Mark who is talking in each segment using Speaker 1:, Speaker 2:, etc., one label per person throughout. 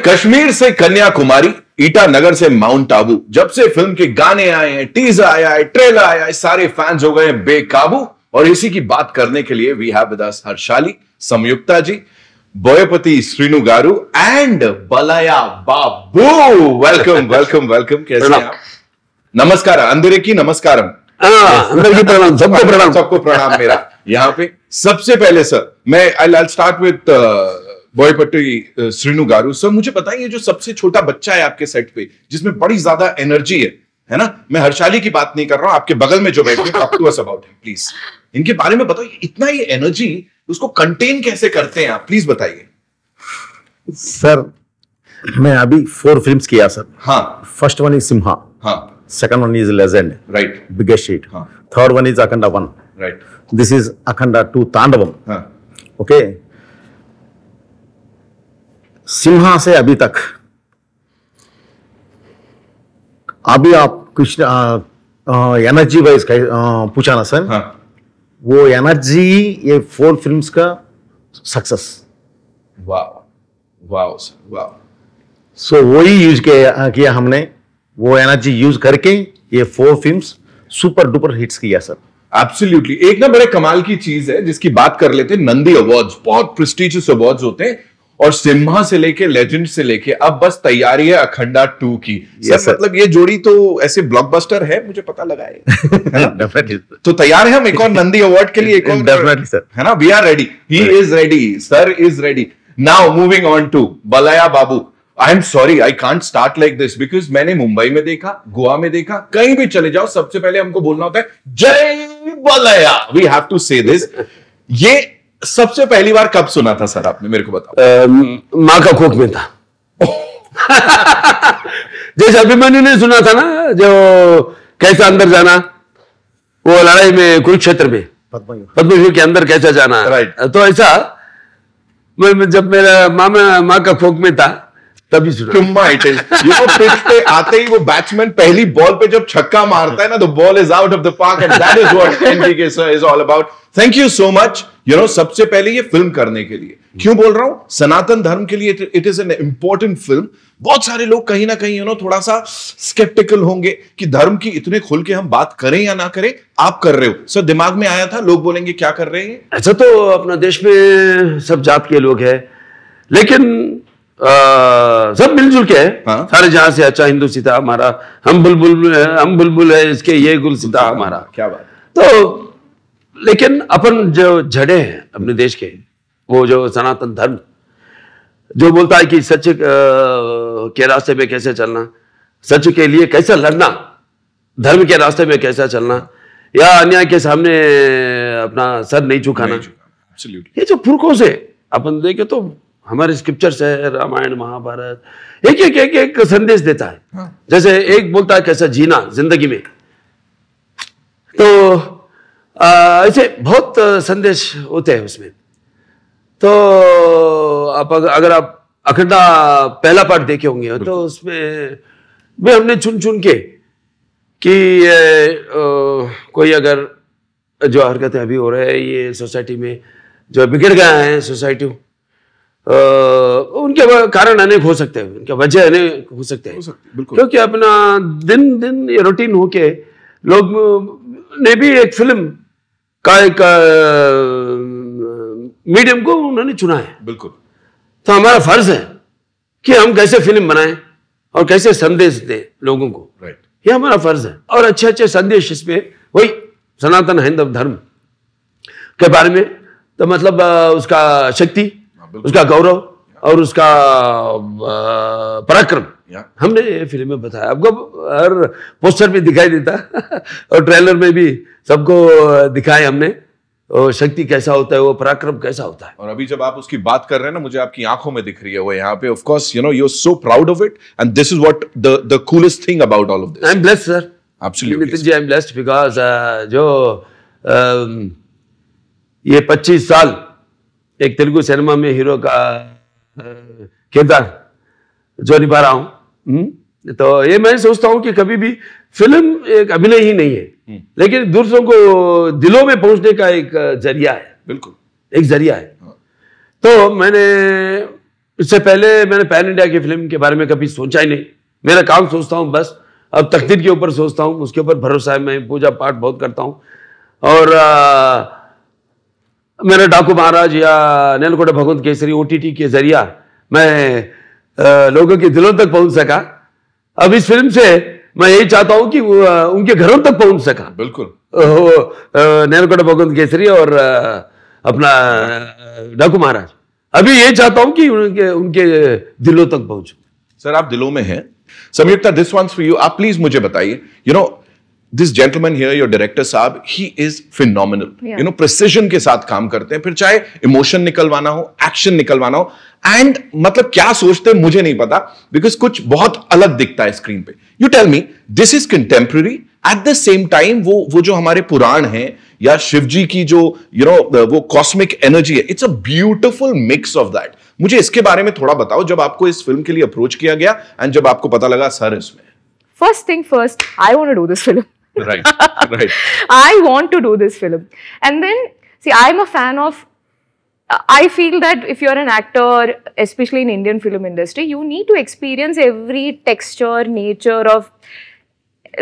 Speaker 1: कश्मीर से कन्याकुमारी, ईटानगर से माउंट आबू, जब से फिल्म के गाने आए हैं, टीजर आया है, ट्रेलर आया है, सारे फैंस हो गए हैं बेकाबू। और इसी की बात करने के लिए we have with us Harshali, Samyukta ji, Boyapati Srinu garu and Balayya Babu. Welcome welcome welcome. कैसे हैं आप? नमस्कार, अंदर की नमस्कारम।
Speaker 2: अंदर की प्रणाम, सबको प्रणाम,
Speaker 1: सबको प्रणाम मेरा यहाँ पे। सबसे पहले सर मैं I start with Boyapati Srinu garu. Sir मुझे बताइए, जो सबसे छोटा बच्चा है आपके सेट पे जिसमें बड़ी ज्यादा एनर्जी है ना, मैं हर्षाली की बात नहीं कर रहा हूं, आपके बगल में जो बैठे talk to us about him please. इनके बारे में बताइए, इतना ही एनर्जी उसको कंटेन कैसे करते हैं आप, प्लीज बताइए।
Speaker 2: सर मैं अभी 4 फिल्म्स किया सर।
Speaker 1: हाँ।
Speaker 2: फर्स्ट वन इज सिम्हा,
Speaker 1: हाँ,
Speaker 2: second one is Legend,
Speaker 1: right,
Speaker 2: biggest hit,
Speaker 1: हाँ,
Speaker 2: third one is Akhanda 1,
Speaker 1: right,
Speaker 2: this is Akhanda 2 Thandavam.
Speaker 1: हाँ,
Speaker 2: ओके, सिम्हा से अभी तक, अभी आप कुछ एनर्जी वाइज पूछा ना सर।
Speaker 1: हाँ,
Speaker 2: वो एनर्जी ये 4 फिल्म्स का सक्सेस।
Speaker 1: वाह वाह वाह।
Speaker 2: सो वही यूज किया हमने, वो एनर्जी यूज करके ये 4 फिल्म्स सुपर डुपर हिट्स किया सर।
Speaker 1: एब्सोल्युटली। एक ना बड़े कमाल की चीज है जिसकी बात कर लेते हैं, नंदी अवार्ड्स, बहुत प्रेस्टिजियस अवार्ड्स होते हैं, और सिम्हा से लेके लेजेंड से लेके अब बस तैयारी है अखंडा 2 की।
Speaker 2: Yes,
Speaker 1: सर मतलब ये जोड़ी तो ऐसे ब्लॉकबस्टर है, मुझे पता लगा है।
Speaker 2: डेफिनेटली
Speaker 1: तो तैयार है हम एक और नंदी अवार्ड के लिए, एक और
Speaker 2: डेफिनेटली सर,
Speaker 1: है ना। We are ready, he is ready, sir is ready. Now moving on to Balayya Babu. I am sorry, I can't start like this because मैंने मुंबई में देखा, गोवा में देखा, कहीं भी चले जाओ सबसे पहले हमको बोलना होता है जय बलया। वी हैव टू से दिस। ये सबसे पहली बार कब सुना था सर आपने, मेरे को बताओ।
Speaker 2: माँ का कोख में था। जैसे अभिमन्यु ने सुना था ना, जो कैसा अंदर जाना, वो लड़ाई में कुरुक्षेत्र में पद्मव्यूह के अंदर कैसा जाना,
Speaker 1: राइट।
Speaker 2: तो ऐसा मैं जब मेरा माँ का कोख में था तभी सुना।
Speaker 1: पिच पे आते ही वो बैट्समैन पहली बॉल पे जब छक्का मारता है ना, the ball is out of the park and that is what NDK sir is all about. Thank you so much. सबसे पहले ये फिल्म करने के लिए क्यों बोल रहा हूं, सनातन धर्म के लिए it is an important film. बहुत सारे लोग कहीं ना कहीं थोड़ा सा स्केप्टिकल होंगे कि धर्म की इतने खुल के हम बात करें या ना करें। आप कर रहे हो सर, दिमाग में आया था लोग बोलेंगे क्या कर रहे हैं।
Speaker 2: ऐसा तो अपना देश में सब जात के लोग हैं, लेकिन सब मिलजुल के है।
Speaker 1: हाँ?
Speaker 2: सारे जहां से अच्छा हिंदू सीता हमारा, हम बुलबुल है इसके, ये गुल सीता हमारा।
Speaker 1: क्या बात।
Speaker 2: तो लेकिन अपन जो जड़े हैं अपने देश के, वो जो सनातन धर्म जो बोलता है कि सच के रास्ते में कैसे चलना, सच के लिए कैसे लड़ना, धर्म के रास्ते में कैसा चलना, या अन्याय के सामने अपना सर नहीं झुकाना। ये जो पुरखों से अपन देखे तो हमारे स्क्रिप्चर्स है, रामायण महाभारत, एक संदेश देता है।
Speaker 1: हाँ।
Speaker 2: जैसे एक बोलता है कैसा जीना जिंदगी में, तो ऐसे बहुत संदेश होते हैं उसमें। तो अगर आप अखंडा पहला पार्ट देखे होंगे तो उसमें भी हमने चुन के कि कोई अगर जो हरकतें अभी हो रहे हैं ये सोसाइटी में, जो बिगड़ गया है सोसाइटी, उनके कारण अनेक हो सकते हैं, उनके वजह अनेक हो सकते हैं, क्योंकि अपना दिन ये रूटीन होके लोग ने भी एक फिल्म का एक मीडियम को उन्होंने चुना है।
Speaker 1: बिल्कुल।
Speaker 2: तो हमारा फर्ज है कि हम कैसे फिल्म बनाएं और कैसे संदेश दें लोगों को,
Speaker 1: राइट।
Speaker 2: ये हमारा फर्ज है। और अच्छे संदेश इसमें, वही सनातन हिंदू धर्म के बारे में, तो मतलब उसका शक्ति, उसका गौरव और उसका पराक्रम हमने फिल्म में बताया। आपको हर पोस्टर में दिखाई देता और ट्रेलर में भी सबको दिखाया हमने, और शक्ति कैसा होता है, वो पराक्रम कैसा होता है।
Speaker 1: और अभी जब आप उसकी बात कर रहे हैं ना, मुझे आपकी आंखों में दिख रही है वो यहाँ पे। Of course you are so proud of it and this is what the coolest thing about all of this.
Speaker 2: I am blessed sir,
Speaker 1: absolutely
Speaker 2: Nitin ji, I am blessed because जो ये 25 साल एक तेलुगु सिनेमा में हीरो का किरदार जो निभा रहा हूं, तो ये मैं सोचता हूं कि कभी भी फिल्म एक अभिनय ही नहीं है, लेकिन दूसरों को दिलों में पहुंचने का एक जरिया है।
Speaker 1: बिल्कुल,
Speaker 2: एक जरिया है। तो मैंने इससे पहले मैंने पैन इंडिया की फिल्म के बारे में कभी सोचा ही नहीं। मेरा काम सोचता हूँ बस, अब तकदीर के ऊपर सोचता हूँ, उसके ऊपर भरोसा है, मैं पूजा पाठ बहुत करता हूँ। और मेरा डाकू महाराज या नेलकोटा भगवंत केसरी OTT के जरिया मैं लोगों के दिलों तक पहुंच सका। अब इस फिल्म से मैं यही चाहता हूं कि वो उनके घरों तक पहुंच सका।
Speaker 1: बिल्कुल।
Speaker 2: नेलकोटा भगवंत केसरी और अपना डाकू महाराज, अभी यही चाहता हूं कि उनके दिलों तक पहुंचूं।
Speaker 1: सर आप दिलों में हैं। Samyukta, this one's for you. आप प्लीज मुझे बताइए, you know this gentleman here, your director साहब, he is phenomenal. You know precision के साथ काम करते हैं, फिर चाहे इमोशन निकलवाना हो, एक्शन निकलवाना हो, एंड मतलब क्या सोचते हैं मुझे नहीं पता, बिकॉज कुछ बहुत अलग दिखता है स्क्रीन पे। You tell me, this is contemporary, at the same time वो जो हमारे पुराण हैं या शिव जी की जो यू नो वो कॉस्मिक एनर्जी है, it's a beautiful mix of that. मुझे इसके बारे में थोड़ा बताओ, जब आपको इस फिल्म के लिए अप्रोच किया गया एंड जब आपको पता लगा सर इसमें।
Speaker 3: First thing first, I want to do this film.
Speaker 1: Right, right.
Speaker 3: I want to do this film. And then, see, I'm a fan of, I feel that if you're an actor, especially in Indian film industry, you need to experience every texture, nature of,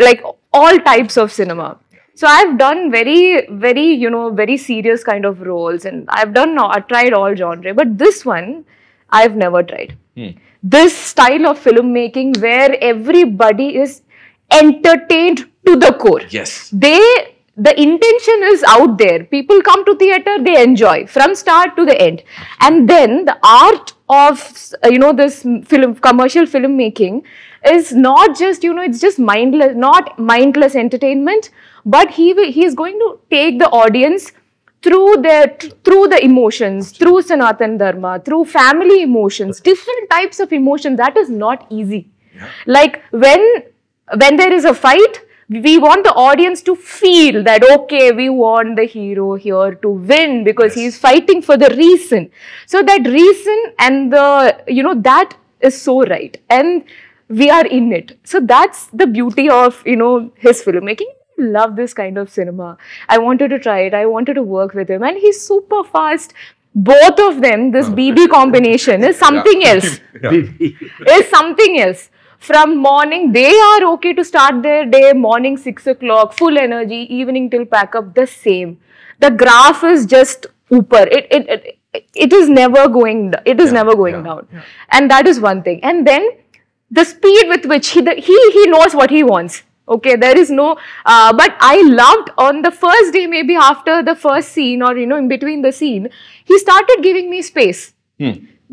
Speaker 3: like, all types of cinema. So I've done very, you know, very serious kind of roles, and I've tried all genre, but this one, I've never tried. This style of filmmaking where everybody is entertained to the core.
Speaker 1: Yes.
Speaker 3: The intention is out there. People come to theater, they enjoy from start to the end. And then the art of, you know, this commercial filmmaking is not just, you know, it's just not mindless entertainment, but he is going to take the audience through the emotions, through Sanatan Dharma, through family emotions, different types of emotions. That is not easy. Yeah. Like when there is a fight, we want the audience to feel that, okay, we want the hero here to win because he is fighting for the reason. So that reason and you know, that is so right. And we are in it. So that's the beauty of, you know, his filmmaking. Love this kind of cinema. I wanted to try it. I wanted to work with him, and he's super fast. Both of them, this BB combination is something else. Is something else. From morning, they are okay to start their day, morning 6 o'clock, full energy, evening till pack up, the same. The graph is just upper. It is never going. It is never going down, and that is one thing. And then the speed with which he knows what he wants. Okay, there is no, but I loved on the first day, maybe after the first scene or, you know, in between the scene, he started giving me space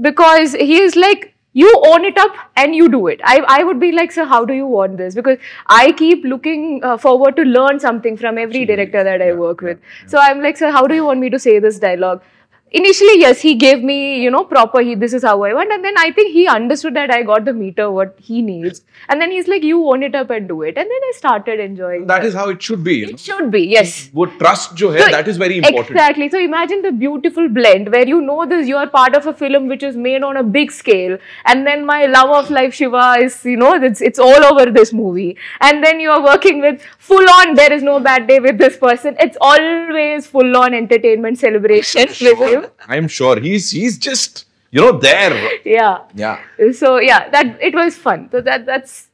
Speaker 3: because he is like, you own it up and you do it. I would be like, sir, how do you want this? Because I keep looking forward to learn something from every director that I work with. So I'm like, sir, how do you want me to say this dialogue? Initially, yes, he gave me, you know, proper, this is how I want. And then I think he understood that I got the meter, what he needs. And then he's like, you own it up and do it. And then I started enjoying
Speaker 1: that. That is how it should be.
Speaker 3: It should be, yes.
Speaker 1: Wo trust jo hai, that is very important.
Speaker 3: Exactly. So imagine the beautiful blend where you know this, you are part of a film which is made on a big scale. And then my love of life, Shiva, is, you know, it's all over this movie. And then you are working with full on, there is no bad day with this person. It's always full on entertainment celebration with him.
Speaker 1: I'm sure he's just, you know, there.
Speaker 3: Yeah. So yeah, that it was fun. So that's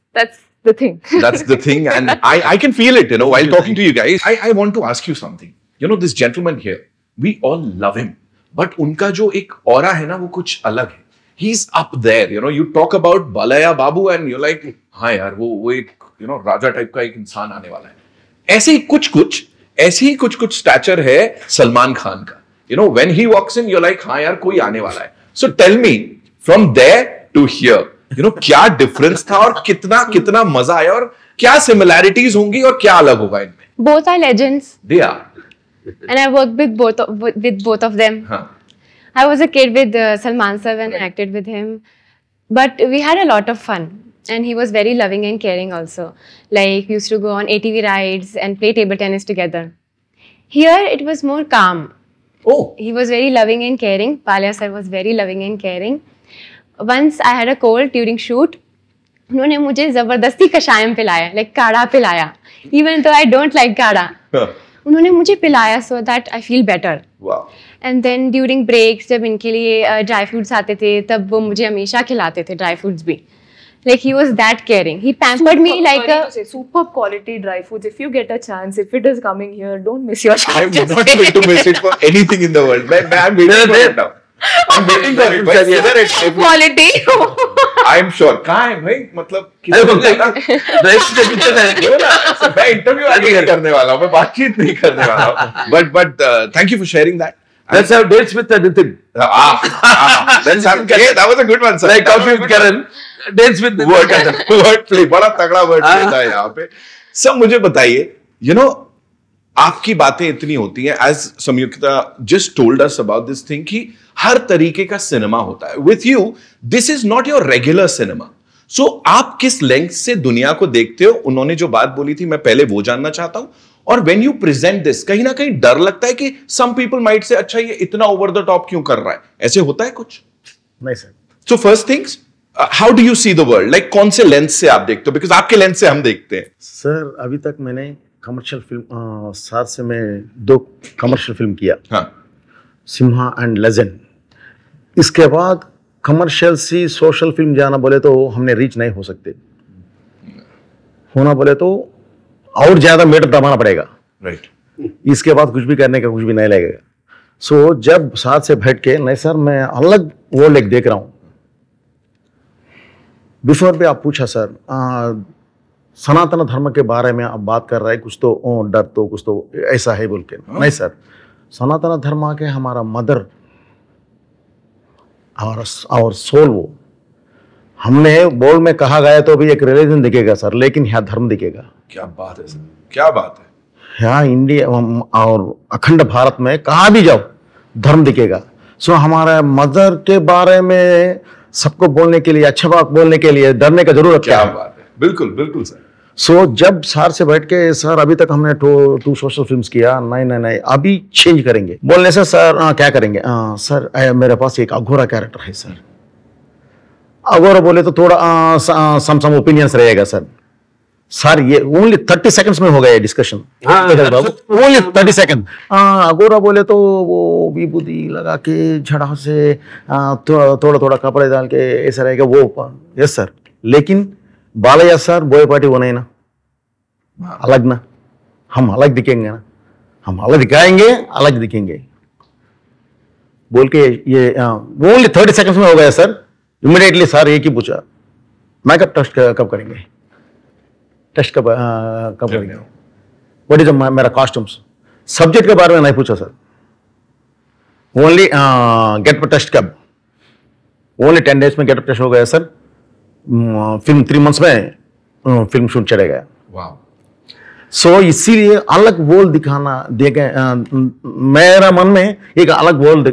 Speaker 3: the thing.
Speaker 1: That's the thing, and I can feel it, you know, while talking to you guys. I want to ask you something. You know, this gentleman here, we all love him, but unka jo ek aura hai na, wo kuch alag hai. He's up there, you know. You talk about Balaya Babu, and you're like, हाँ यार, वो एक, you know, Raja type का एक इंसान आने वाला है. ऐसे ही कुछ स्टैचर है सलमान खान का. You know, when he walks in, you're like, हाँ यार, कोई आने वाला है. So tell me, from there to here, you know, क्या difference था और कितना मजा आया और क्या similarities होंगी और क्या अलग होगा इनमें?
Speaker 4: Both are legends.
Speaker 1: They are.
Speaker 4: And I worked with both of them. Huh. I was a kid with Salman sir and acted with him. But we had a lot of fun. And he was very loving and caring also. Like, we used to go on ATV rides and play table tennis together. Here, it was more calm.
Speaker 1: Oh.
Speaker 4: He was very loving and caring. Palya sir was very loving and caring. Once I had a cold during shoot. उन्होंने मुझे जबरदस्ती कषायम पिलाया, like काढ़ा पिलाया. Even though I don't like काढ़ा. उन्होंने मुझे पिलाया so that I feel better.
Speaker 1: Wow.
Speaker 4: And then during breaks जब इनके लिए ड्राई फ्रूट्स आते थे तब वो मुझे हमेशा खिलाते थे ड्राई फ्रूट्स भी. Like he was that caring. He pampered me like a
Speaker 3: superb quality dry foods. If you get a chance, if it is coming here, don't miss your chance.
Speaker 1: I'm not going to miss it for anything in the world. I'm waiting for it now. I'm waiting for it. Whether it's
Speaker 3: Quality.
Speaker 1: I'm sure. कहाँ है भाई? मतलब मैं interview आगे करने वाला हूँ, मैं बातचीत नहीं करने वाला हूँ. But thank you for sharing that.
Speaker 2: Let's have dates with Nitin.
Speaker 1: Let's have. Yeah, that was a good one, sir.
Speaker 2: Like coffee with Karan. Dates with Nitin.
Speaker 1: Word play, बड़ा तगड़ा word play था यहाँ पे. सब मुझे बताइए, you know, आपकी बातें इतनी होती हैं, as Sanyukta just told us about this thing कि हर तरीके का सिनेमा होता है. With you, this is not your regular cinema. So आप किस लेंथ से दुनिया को देखते हो? उन्होंने जो बात बोली थी, मैं पहले वो जानना चाहता हूं. और when you present this, कहीं ना कहीं डर लगता है कि some people might say, अच्छा ये इतना over the top क्यों कर रहा है? ऐसे होता है कुछ?
Speaker 5: नहीं sir.
Speaker 1: So first things, how do you see the world? Like कौन से लेंस से आप देखते हो? Because आपके लेंस से हम देखते हैं.
Speaker 5: सर अभी तक मैंने कमर्शियल फिल्म 7 से मैं 2 कमर्शियल फिल्म किया.
Speaker 1: हाँ.
Speaker 5: Simha and legend. इसके बाद कमर्शियल सी सोशल फिल्म जाना बोले तो हमने रीच नहीं हो सकते. होना बोले तो और ज्यादा मीटर दबाना पड़ेगा.
Speaker 1: राइट.
Speaker 5: इसके बाद कुछ भी करने का कुछ भी नहीं लगेगा. सो जब साथ से बैठ के नहीं सर मैं अलग वो लेक देख रहा हूँ. बिफोर भी आप पूछा सर सनातन धर्म के बारे में आप बात कर रहे हैं, कुछ तो डर तो कुछ तो ऐसा है बोल के. नहीं सर, सनातन धर्म के हमारा मदर और सोल वो हमने बोल में कहा गया तो भी एक रिलीजन दिखेगा सर, लेकिन यहाँ धर्म दिखेगा.
Speaker 1: क्या बात है सर, क्या बात है.
Speaker 5: यहाँ इंडिया और अखंड भारत में कहाँ भी जाओ धर्म दिखेगा. सो हमारा मदर के बारे में सबको बोलने के लिए, अच्छा बात बोलने के लिए डरने का जरूरत क्या है.
Speaker 1: बात है. बिल्कुल बिल्कुल सर.
Speaker 5: सो जब सर से बैठ के सर अभी तक हमने 2 सोशल फिल्म्स किया. नहीं अभी चेंज करेंगे. बोलने से सर क्या करेंगे? सर मेरे पास एक अघोरा कैरेक्टर है सर. अघोरा बोले तो थोड़ा सम ओपिनियंस रहेगा सर. सर ये ओनली 30 सेकंड्स में हो गया डिस्कशन. Only 30 second. अघोरा बोले तो वो विभूति लगा के झड़ा से थोड़ा थोड़ा कपड़े डाल के ऐसा रहेगा वो. Yes sir. लेकिन बालैया सर बोयपाटी वो नहीं ना, अलग ना. हम अलग दिखेंगे ना, हम अलग दिखाएंगे, अलग दिखेंगे बोल के ये ओनली 30 सेकंड्स में हो गया सर. इमीडिएटली सर एक ही पूछा, मेकअप टेस्ट कब करेंगे? टेस्ट कब करेंगे? व्हाट इज मेरा कॉस्ट्यूम्स. सब्जेक्ट के बारे में नहीं पूछा सर. ओनली गेटअप टेस्ट कब. ओनली 10 डेज में गेटअप टेस्ट हो गया सर. फिल्म 3 मंथ्स में फिल्म शूट चले गया. सो इसीलिए अलग वर्ल्ड दिखाना देखे. मेरा मन में एक अलग वर्ल्ड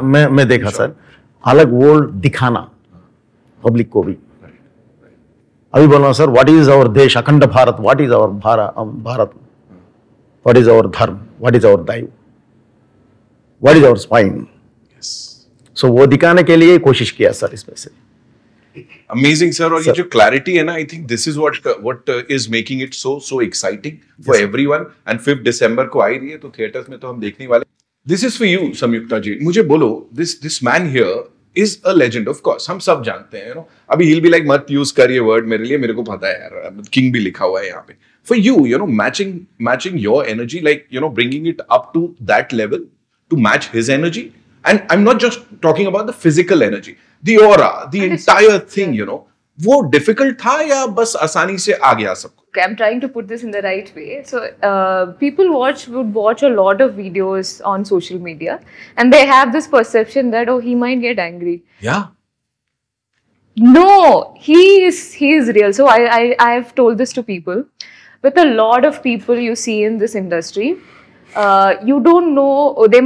Speaker 5: मैं देखा सर. अलग वर्ल्ड दिखाना पब्लिक को भी. अभी बोल रहा हूँ सर, व्हाट इज आवर देश अखंड Bharat, what is our Bharat, what is our dharma, what is our दैव, what is our spine. So वो दिखाने के लिए कोशिश किया सर इसमें से.
Speaker 1: Amazing sir. और ये जो क्लैरिटी है ना, I think this is what is making it so exciting for everyone. And 5 दिसंबर को आई रही है तो थिएटर्स में तो हम देखने वाले. This is for you Samyukta जी. मुझे बोलो, this man here is a legend. Of course हम सब जानते हैं, यू नो. अभी he'll be like मत यूज कर ये वर्ड मेरे लिए, मेरे को पता है यार, किंग भी लिखा हुआ है यहाँ पे. For you, you know, matching your energy, like, you know, bringing it up to that level to match his energy. And I'm not just talking about the physical energy, the aura, the entire thing, you know. वो difficult था या बस आसानी से आ गया सबको?
Speaker 3: I'm trying to put this in the right way. So people would watch a lot of videos on social media, and they have this perception that, oh, he might get angry.
Speaker 1: Yeah.
Speaker 3: No, he is real. So I've told this to people. With a lot of people you see in this industry, you don't know. They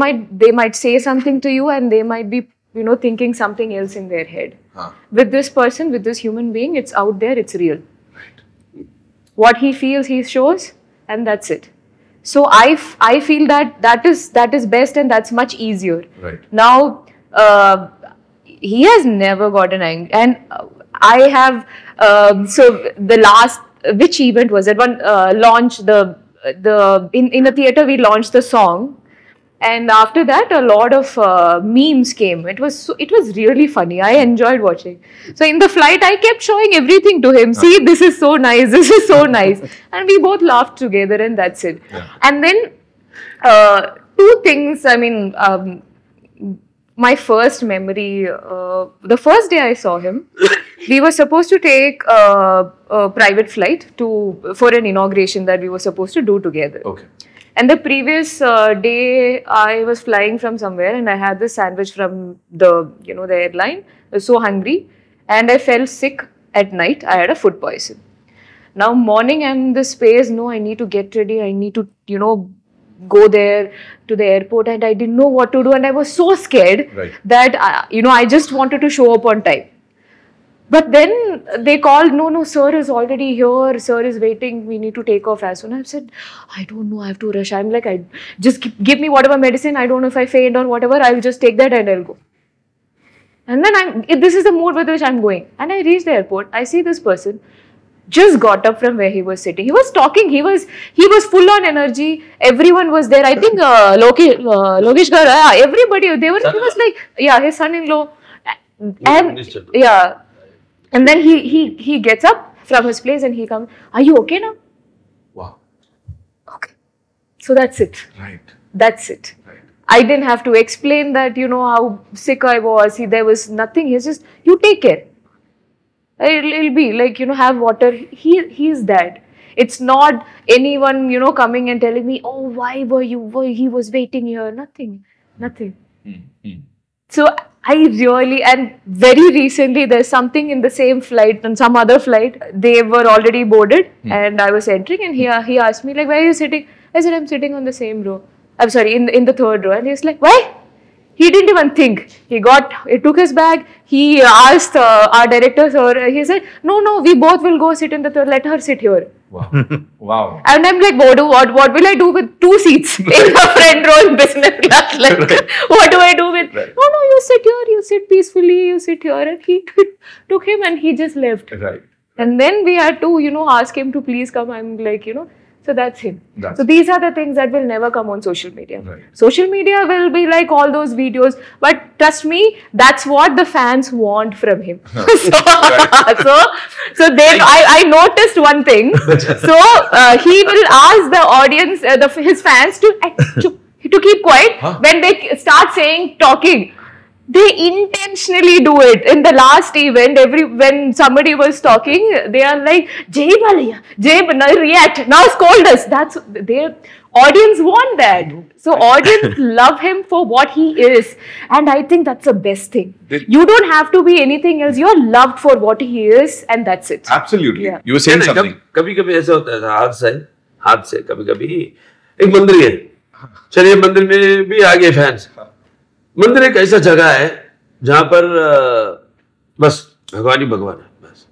Speaker 3: might say something to you, and they might be, you know, thinking something else in their head. With this person, with this human being, it's out there. It's real. What he feels, he shows, and that's it. So I feel that is best, and that's much easier.
Speaker 1: Right.
Speaker 3: Now, he has never gotten angry, and I have. So the last, which event was it? One launch, the in the theater we launched the song, and after that a lot of memes came. It was really funny. I enjoyed watching. So in the flight I kept showing everything to him. See, this is so nice. This is so nice, and we both laughed together, and that's it. And then two things. I mean. My first memory, the first day I saw him, we were supposed to take a private flight for an inauguration that we were supposed to do together.
Speaker 1: Okay.
Speaker 3: And the previous day, I was flying from somewhere, and I had this sandwich from the airline. I was so hungry, and I fell sick at night. I had a food poison. Now morning, I'm in this space. No, I need to get ready. I need to go there to the airport, and I didn't know what to do, and I was so scared that I just wanted to show up on time. But then they called, no, sir is already here, sir is waiting, we need to take off as soon. I said, I don't know, I have to rush. I'm like, just give me whatever medicine. I don't know if I faint or whatever, I'll just take that and I'll go. And then this is the mood with which I'm going. And I reach the airport, I see this person just got up from where he was sitting. He was talking. He was full on energy. Everyone was there. I think Lokesh Gar, everybody. He was like, his son-in-law, and and then he gets up from his place and he comes. Are you okay now?
Speaker 1: Wow.
Speaker 3: Okay. So that's it.
Speaker 1: Right.
Speaker 3: That's it.
Speaker 1: Right.
Speaker 3: I didn't have to explain that how sick I was. There was nothing. He's just, you take care. It'll be like, have water. He's that. It's not anyone, coming and telling me, oh, why he was waiting here. Nothing. So I really, and very recently, there's something in the same flight, on some other flight, they were already boarded and I was entering, and he asked me, like, where are you sitting? I said, I'm sitting on the same row. I'm sorry, in the third row. And he's like, why? He didn't even think. He took his bag. He asked our director, sir. He said, no, we both will go sit in the third. Let her sit here.
Speaker 1: Wow. Wow.
Speaker 3: And I'm like, what will I do with 2 seats in the front row in business class? Like, what do I do with?
Speaker 1: Right.
Speaker 3: No, you sit here. You sit peacefully. You sit here. And he took him and he just left.
Speaker 1: Right.
Speaker 3: And then we had to, ask him to please come. I'm like, so that's him.
Speaker 1: That's
Speaker 3: so these are the things that will never come on social media.
Speaker 1: Right.
Speaker 3: Social media will be like all those videos, but trust me, that's what the fans want from him. So then I noticed one thing. So he will ask the audience, his fans to keep quiet when they start talking. They intentionally do it. In the last event, when somebody was talking, they are like, Jay Balaya, react, now scold us. That's their audience want that. So audience love him for what he is. And I think that's the best thing. You don't have to be anything else. You're loved for what he is, and that's it.
Speaker 1: Absolutely.
Speaker 3: Yeah.
Speaker 1: You were saying something.
Speaker 2: कभी-कभी ऐसा होता है, हाथ से कभी-कभी एक मंदिर है, चलिए मंदिर में भी आगे फैंस। मंदिर एक ऐसा जगह है जहां पर बस भगवान ही भगवान है, बस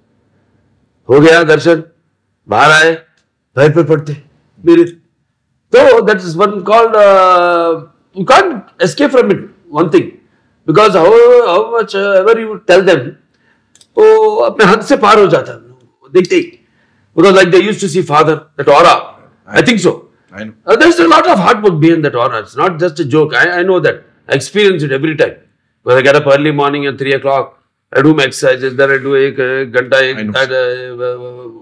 Speaker 2: हो गया दर्शन, बाहर आए, पैर पे पड़ते मेरे, तो that is one called, you can't escape from it, one thing, because how much ever you tell them, वो अपने हाथ से पार हो जाता है देखते ही, because like they used to see father, that aura, I think so, there's a lot of hard work behind that aura. It's not just a joke. I know that. I experience it every time. When I get up early morning at 3 o'clock, I do my exercises. Then I do एक घंटा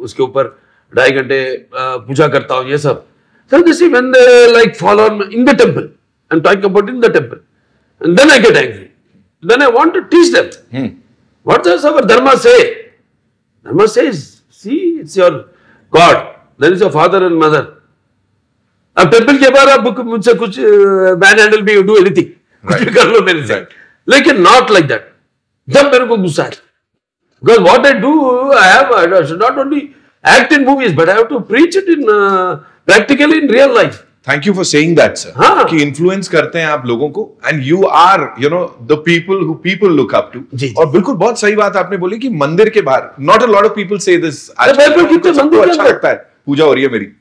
Speaker 2: उसके ऊपर 2.5 घंटे पूजा करता हूँ, ये सब. So this is when they like fall on in the temple. I'm talking about in the temple, and then I get angry. Then I want to teach them. What does our dharma say? Dharma says, see, it's your God. Then it's your father and mother. अब temple के बाद आप मुझसे कुछ man handle भी do anything, कुछ भी कर लो मेरे से, लेकिन नॉट लाइक दैट. जब मेरे को गुस्सा है, because what I do, I should not only act in movies but I have to preach it in practically in real life.
Speaker 1: Thank you for saying that sir, कि influence करते हैं आप लोगों को, and you are the people who people look up to. और बिल्कुल बहुत सही बात आपने बोली कि मंदिर के बाहर, not a lot of people से दिस, सबको अच्छा लगता है, पूजा हो रही है मेरी.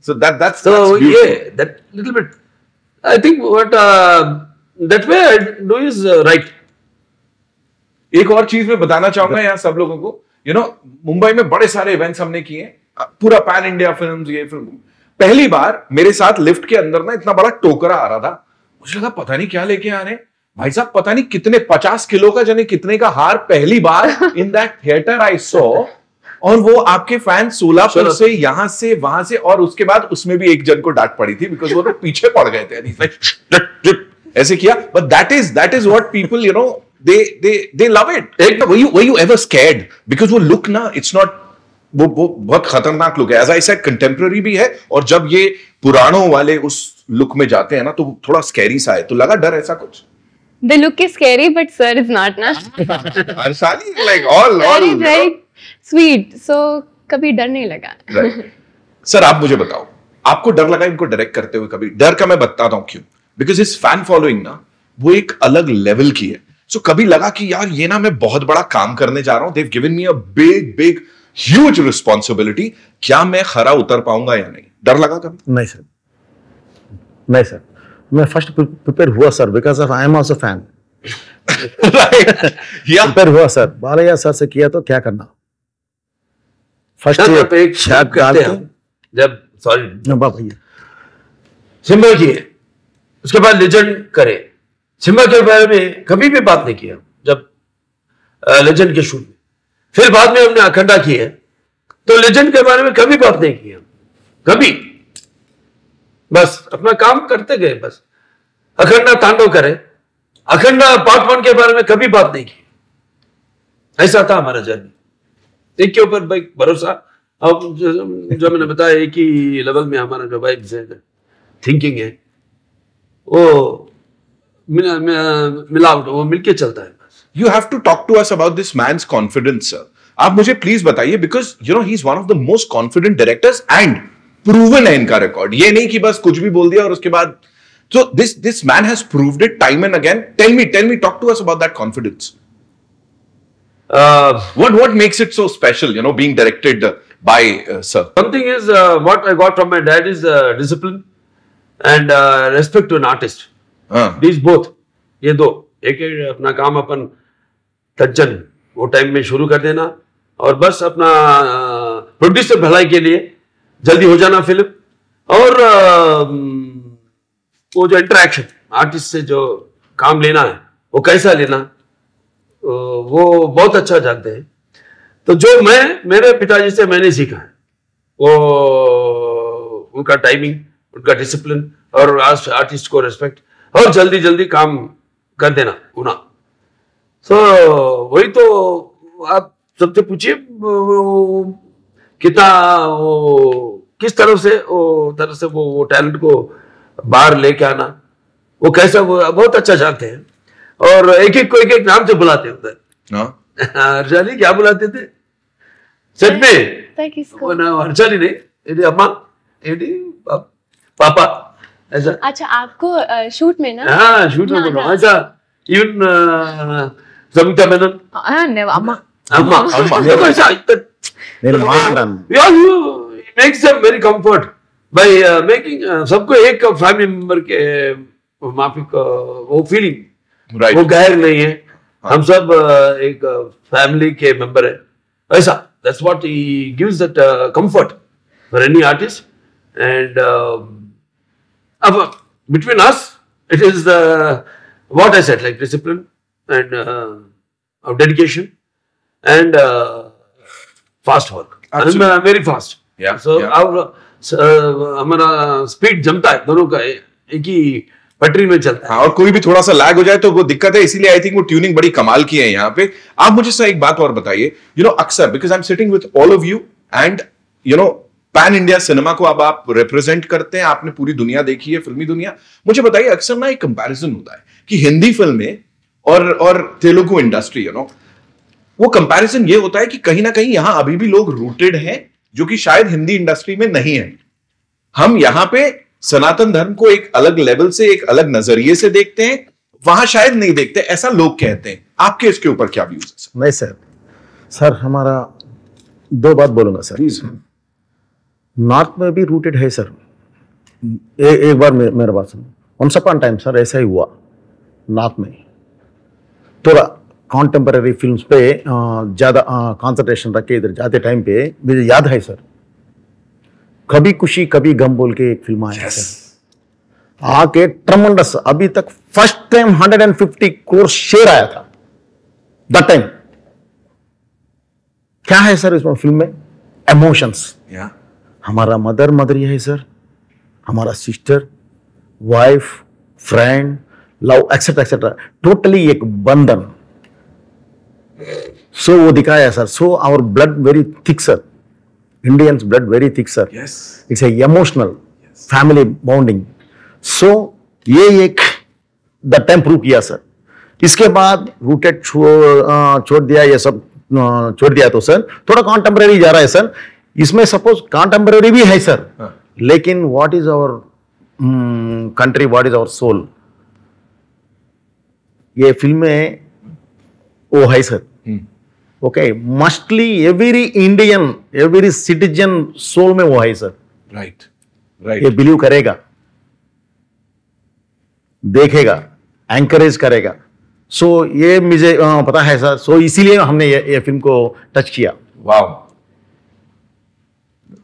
Speaker 1: So that's
Speaker 2: that little bit. I think what that way I do is right.
Speaker 1: एक और चीज मैं बताना चाहूंगा यहाँ सब लोगों को, मुंबई में बड़े सारे इवेंट्स हमने किए, पूरा पैन इंडिया फिल्म, ये फिल्म। पहली बार मेरे साथ लिफ्ट के अंदर ना इतना बड़ा टोकरा आ रहा था, मुझे लगा पता नहीं क्या लेके आ रहे हैं भाई साहब, पता नहीं कितने 50 किलो का जाने कितने का हार पहली बार in that theatre I saw. और वो आपके फैन सोलापुर से, यहां से, वहां से, और उसके बाद उसमें भी एक जन को डांट पड़ी थी बिकॉज वो लोग पीछे पड़ गए थे, ऐसे किया। But that is what people you know they love it. Were you ever scared? Because वो look ना, it's not, वो बहुत खतरनाक लुक है। As I said, contemporary भी है, और जब ये पुरानों वाले उस लुक में जाते हैं ना तो थोड़ा स्कैरी सा है। तो लगा डर ऐसा कुछ?
Speaker 4: The look is scary, but sir is not, na.
Speaker 1: Arshali, like all
Speaker 4: very sweet. So कभी डर नहीं लगा।
Speaker 1: Right. सर आप मुझे बताओ, आपको डर लगा इनको डायरेक्ट करते हुए कभी? डर का मैं बताता हूं क्यों। बिकॉज इस फैन फॉलोइंग ना वो एक अलग लेवल की है। सो कभी लगा कि यार ये ना मैं बहुत बड़ा काम करने जा रहा हूं, they've given me a big huge responsibility, क्या मैं खरा उतर पाऊंगा या नहीं? डर लगा कभी?
Speaker 5: नहीं सर, नहीं सर, मैं फर्स्ट प्रिपेयर हुआ sir, because of I am also fan. Prepare हुआ सर, बालैया सर से किया तो क्या करना, फर्स्ट
Speaker 2: एक शक करते हैं जब, सॉरी
Speaker 5: भैया,
Speaker 2: सिम्बा किए, उसके बाद लेजेंड करे। सिम्बा के बारे में कभी भी बात नहीं किया जब लेजेंड के शूट में, फिर बाद में हमने अखंडा की है तो लेजेंड के बारे में कभी बात नहीं किया, कभी, बस अपना काम करते गए। बस अखंडा तांडव करे, अखंडा पार्ट 1 के बारे में कभी बात नहीं की। ऐसा था हमारा जर्नी, एक के ऊपर भाई भरोसा। अब जो मैंने बताया एक ही लेवल में हमारा जो भाई थिंकिंग है वो मिलावट, वो मिलके चलता है।
Speaker 1: You have to talk to us about this man's confidence, sir. आप मुझे प्लीज बताइए, because you know he is one of the most confident directors and proven है इनका रिकॉर्ड। ये नहीं कि बस कुछ भी बोल दिया और उसके बाद, so this man has proved it time and again. Tell me, talk to us about that confidence. What makes it so special, you know, being directed by sir?
Speaker 2: One thing is what I got from my dad is discipline and respect to an artist. These both, ये दो, एक अपना काम अपन तज्जन वो time में शुरू कर देना और बस अपना प्रोड्यूसर भलाई के लिए जल्दी हो जाना फिल्म, और वो जो इंटरेक्शन आर्टिस्ट से जो काम लेना है वो कैसा लेना वो बहुत अच्छा जानते हैं। तो जो मैं मेरे पिताजी से मैंने सीखा है वो उनका टाइमिंग, उनका डिसिप्लिन और आर्टिस्ट को रिस्पेक्ट और जल्दी जल्दी काम कर देना उना। सो वही तो आप सबसे पूछिए कितना किस तरफ से वो टैलेंट को बाहर लेके आना, वो कैसा, वो बहुत अच्छा जानते हैं। और एक एक को एक एक नाम से बुलाते हैं उधर। हर्षाली क्या बुलाते थे सेट में? हर्षाली नहीं, अम्मा, पापा, ऐसा।
Speaker 4: अच्छा, आपको शूट में ना?
Speaker 2: हाँ, शूट में बोलो ऐसा। इवन सविता मेनन,
Speaker 3: अम्मा
Speaker 2: makes them very comfort by making सबको एक फैमिली मेंबर के माफिक वो फीलिंग,
Speaker 1: right.
Speaker 2: वो गैर नहीं है, हम सब एक फैमिली के मेंबर है, ऐसा। That's what he gives that comfort for any artist. And between us it is what I said, like discipline and of dedication and fast work. I'm very fast.
Speaker 1: Yeah,
Speaker 2: so
Speaker 1: yeah.
Speaker 2: हमारा speed जमता है, दोनों का एक ही पटरी में चलता है।
Speaker 1: हाँ, और कोई भी थोड़ा सा लैग हो जाए तो वो दिक्कत है, इसीलिए आई थिंक वो ट्यूनिंग बड़ी कमाल की है यहाँ पे। आप मुझे सर एक बात और बताइए, यू नो अक्सर because I am sitting with all of you and you know pan India cinema को अब आप रिप्रेजेंट करते हैं, आपने पूरी दुनिया देखी है, फिल्मी दुनिया। मुझे बताइए, अक्सर ना एक कंपैरिजन होता है कि हिंदी फिल्में और तेलुगु इंडस्ट्री, यू नो वो कंपैरिजन ये होता है कि कहीं ना कहीं यहां अभी भी लोग रूटेड हैं जो कि शायद हिंदी इंडस्ट्री में नहीं है। हम यहां पे सनातन धर्म को एक अलग लेवल से, एक अलग नजरिए से देखते हैं, वहां शायद नहीं देखते, ऐसा लोग कहते हैं। आपके इसके ऊपर क्या व्यूज है?
Speaker 5: नहीं सर हमारा दो बात बोलूंगा सर। नॉर्थ में भी रूटेड है सर। एक बार मेरा बात सुनो, वंस अपॉन टाइम सर ऐसा ही हुआ नॉर्थ में, थोड़ा कॉन्टेम्पररी फिल्म्स पे ज़्यादा कंसंट्रेशन रखे इधर जाते टाइम पे। मुझे याद है सर, कभी खुशी कभी गम बोल के एक फिल्म आया सर, आके ट्रमेंडस, अभी तक फर्स्ट टाइम 150 करोड़ शेयर आया था दैट टाइम। क्या है सर इसमें फिल्म में? इमोशंस। हमारा मदर ये है सर, हमारा sister, wife, friend, love etcetera etcetera, totally एक बंधन। सो वो दिखाया sir. So our blood very thick sir, Indians blood very thick sir, it's a emotional family bonding. So ये एक द टाइम प्रूव किया सर। इसके बाद रूटेड छोड़ दिया, ये सब छोड़ दिया तो सर थोड़ा कॉन्टेम्परेरी जा रहा है सर। इसमें सपोज कॉन्टेम्परेरी भी है सर, लेकिन what is our country, what is our soul, ये फिल्म में वो है sir. Okay, mostly every Indian, every citizen soul में वो है सर।
Speaker 1: राइट,
Speaker 5: ये बिलीव करेगा, देखेगा, एंकरेज करेगा। सो ये मुझे पता है सर। सो इसीलिए हमने ये फिल्म को टच किया।
Speaker 1: वाह।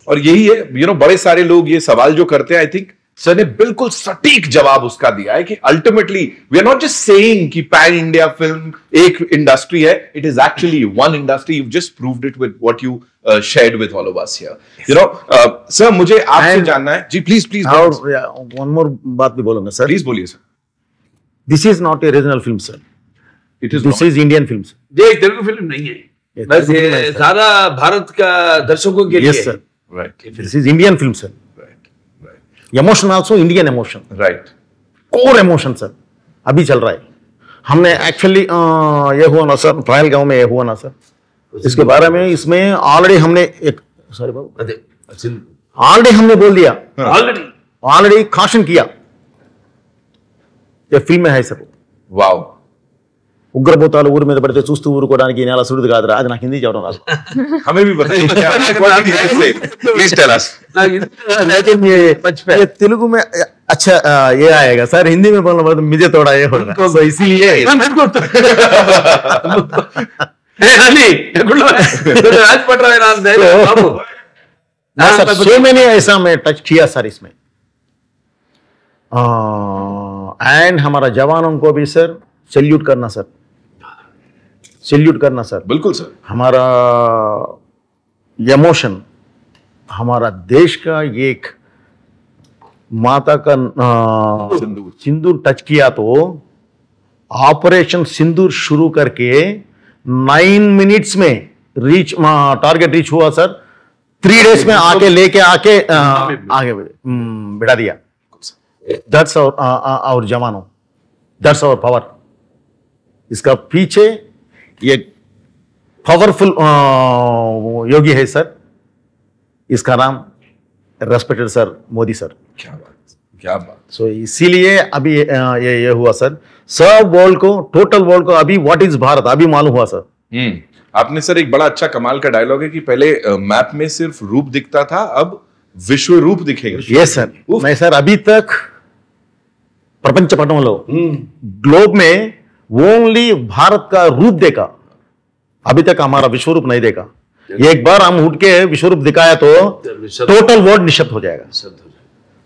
Speaker 1: और यही है, बड़े सारे लोग ये सवाल जो करते हैं, आई थिंक सर ने बिल्कुल सटीक जवाब उसका दिया है कि ultimately we are not just saying कि पैन इंडिया फिल्म एक इंडस्ट्री है, it is actually one industry. You just proved it with what you shared with all of us here. Sir मुझे आपसे जानना है जी, प्लीज प्लीज।
Speaker 5: वन मोर बात भी बोलूंगा सर।
Speaker 1: प्लीज बोलिए sir.
Speaker 5: This is not a regional film sir, this is Indian film sir.
Speaker 2: ये एक तेलुगु फिल्म नहीं है, बस ये सारा भारत का दर्शकों के लिए।
Speaker 5: Yes sir,
Speaker 1: right.
Speaker 5: This is Indian film sir. Emotion also Indian emotion,
Speaker 1: right,
Speaker 5: core emotion sir अभी चल रहा है। हमने एक्चुअली ये हुआ ना सर, ट्रायल गांव में ये हुआ ना सर, इसके बारे में इसमें ऑलरेडी हमने एक सॉरी बाबू ऑलरेडी हमने बोल दिया, ऑलरेडी काशन किया। ये फिल्म में है सर।
Speaker 1: वाओ।
Speaker 5: ఉగ్రభూతాలు ఊరి మీద పడితే చూస్తూ ఊరుకోవడానికి ఈ నేల సుడిది కాదురా, అది నాకు హిందీ చెప్పడం రాదు।
Speaker 1: हमें भी बताइए प्लीज टेल अस।
Speaker 5: लेकिन ये तेलुगु में अच्छा ये आएगा सर, हिंदी में बोलना पड़ता मुझे थोड़ा ये होगा, तो इसीलिए सो मैंने ऐसा मैं टच किया सर इसमें। एंड हमारा जवानों को भी सर सैल्यूट करना सर, सैल्यूट करना सर।
Speaker 1: बिल्कुल सर।
Speaker 5: हमारा इमोशन, हमारा देश का एक माता का सिंदूर टच किया तो ऑपरेशन सिंदूर शुरू करके 9 मिनट्स में रीच टारगेट रीच हुआ सर। 3 डेज में आके लेके आके आगे बिठा दिया। दैट्स आवर जवानों, दैट्स आवर पावर। इसका पीछे ये पावरफुल योगी है सर, इसका नाम रेस्पेक्टेड सर मोदी सर।
Speaker 1: क्या बात, क्या बात।
Speaker 5: सो इसीलिए अभी ये हुआ सर। सब वर्ल्ड को, टोटल वर्ल्ड को अभी व्हाट इज भारत अभी मालूम हुआ सर।
Speaker 1: आपने सर एक बड़ा अच्छा कमाल का डायलॉग है कि पहले मैप में सिर्फ रूप दिखता था, अब विश्व रूप दिखेगा।
Speaker 5: Yes sir. मैं सर अभी तक प्रपंच पटनलो ग्लोब में ओनली भारत का रूप देखा, अभी तक हमारा विश्व रूप नहीं देखा। एक बार हम उठ के विश्व रूप दिखाया तो टोटल वर्ल्ड निशब्द हो जाएगा।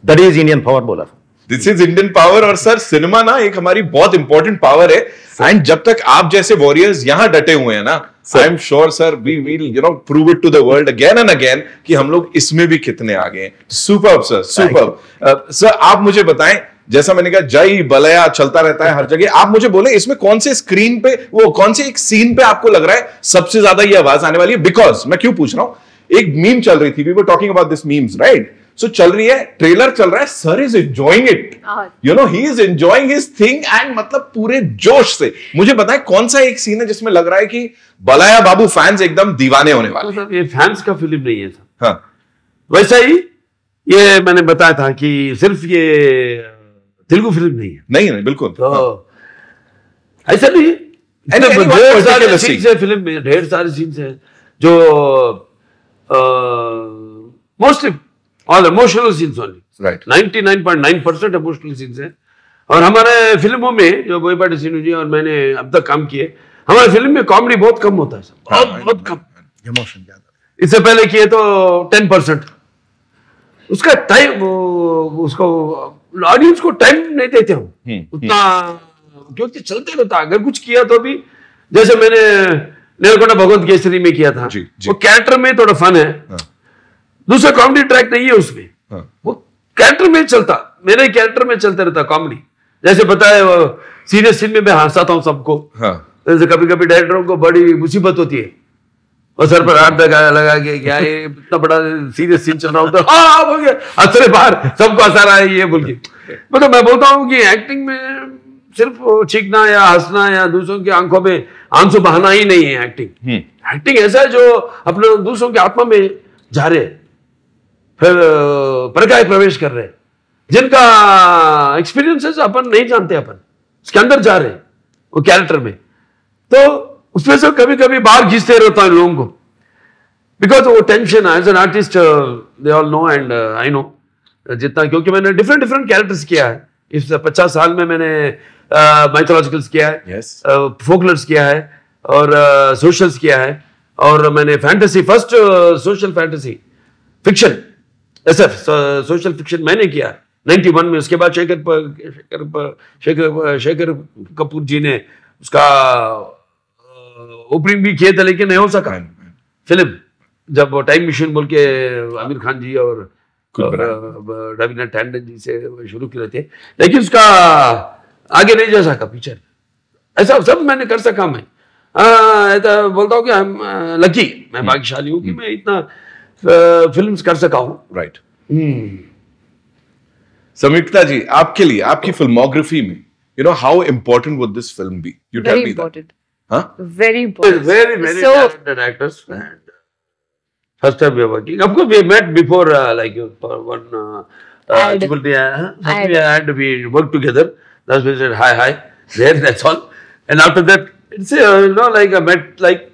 Speaker 5: दैट इज इंडियन पावर बोला।
Speaker 1: This is Indian power. और सर सिनेमा ना एक हमारी बहुत इंपॉर्टेंट पावर है, एंड जब तक आप जैसे वॉरियर्स यहां डटे हुए हैं ना, I am sure sir we will prove it to the world again and again कि हम लोग इसमें भी कितने आगे हैं। Superb sir, superb. सर आप मुझे बताएं, जैसा मैंने कहा जय बलया चलता रहता है हर जगह, आप मुझे बोले इसमें कौन से स्क्रीन पे, वो कौन से एक सीन पे आपको लग रहा है सबसे ज्यादा ये आवाज आने वाली है? बिकॉज मैं क्यों पूछ रहा हूं, एक मीम चल रही थी, we were talking about this memes, right? So चल रही है, ट्रेलर चल रहा है, sir is enjoying it, he is enjoying his thing, and मतलब पूरे जोश से। मुझे बताएं कौन सा एक सीन है जिसमें लग रहा है कि बलाया बाबू फैंस एकदम दीवाने होने वाले?
Speaker 2: तो ये फैंस का फिल्म नहीं है सर।
Speaker 1: हाँ,
Speaker 2: वैसा ही ये मैंने बताया था कि सिर्फ ये तेलुगु फिल्म नहीं है।
Speaker 1: नहीं बिल्कुल।
Speaker 2: तो ऐसा नहीं है, ढेर सारे सीन्स है फिल्म में, ढेर सारे सीन्स है जो mostly all emotional scenes only,
Speaker 1: right.
Speaker 2: 99.9% emotional scenes है। और हमारे फिल्मों में जो बोईपाटी सीनू जी और मैंने अब तक काम किए, हमारे फिल्म में कॉमेडी बहुत कम होता है सर, बहुत कम,
Speaker 5: इमोशन ज्यादा।
Speaker 2: इससे पहले किए तो 10%, उसका टाइम, उसको ऑडियंस को टाइम नहीं देते हम उतना, क्योंकि चलते रहता। अगर कुछ किया तो भी, जैसे मैंने नेलकोंडा भगवंत केसरी में किया था, वो कैरेक्टर में थोड़ा फन है, दूसरा कॉमेडी ट्रैक नहीं है उसमें, वो कैरेक्टर में चलता, मेरे कैरेक्टर में चलते रहता कॉमेडी। जैसे पता है सीरियस सीन में मैं हंसाता हूँ सबको, जैसे कभी कभी डायरेक्टरों को बड़ी मुसीबत होती है, और सर पर हाथ लगा के क्या ये इतना बड़ा सीरियस सीन चल रहा होता है, हाँ बोल के हंसरे बाहर, सबको हंसा रहा है ये बोल के। मतलब मैं बोलता हूँ कि एक्टिंग में सिर्फ चीखना या हंसना या दूसरों की आंखों में आंसू बहाना ही नहीं है एक्टिंग। एक्टिंग ऐसा है जो अपने दूसरों की आत्मा में जा रहे, फिर प्रकाश प्रवेश कर रहे, जिनका एक्सपीरियंसेस अपन नहीं जानते, अपन उसके अंदर जा रहे वो कैरेक्टर में, तो उसमें से कभी कभी बाहर खींचते रहता है लोगों को, बिकॉज वो tension as an artist they all know and I know जितना, क्योंकि मैंने डिफरेंट डिफरेंट कैरेक्टर्स किया है इस 50 साल में। मैंने माइथोलॉजिकल्स किया है, फोकलर्स किया है, और सोशल्स किया है, और मैंने fantasy, first social fantasy fiction SF social fiction मैंने किया 91 में। उसके बाद शेखर कपूर जी ने उसका ओपनिंग भी किए थे, लेकिन नहीं हो सका फिल्म, जब टाइम मशीन बोल के आमिर खान जी और रवीना टैंडन जी से शुरू किए थे, लेकिन उसका आगे नहीं जा सका पिक्चर। ऐसा सब मैंने कर सका मैं, ऐसा बोलता हूँ कि हम लकी, मैं भाग्यशाली हूँ कि मैं इतना फिल्म्स कर सका हूँ।
Speaker 1: राइट। संयुक्ता जी, आपके लिए आपकी फिल्मोग्राफी में, you know, how important would this film be? You tell me that. Huh?
Speaker 3: Very important.
Speaker 2: Very talented actors. And first time we are working. Of course, we met before, like for one ad. We worked together. That's when we said hi. There, that's all. And after that, it's like I met, like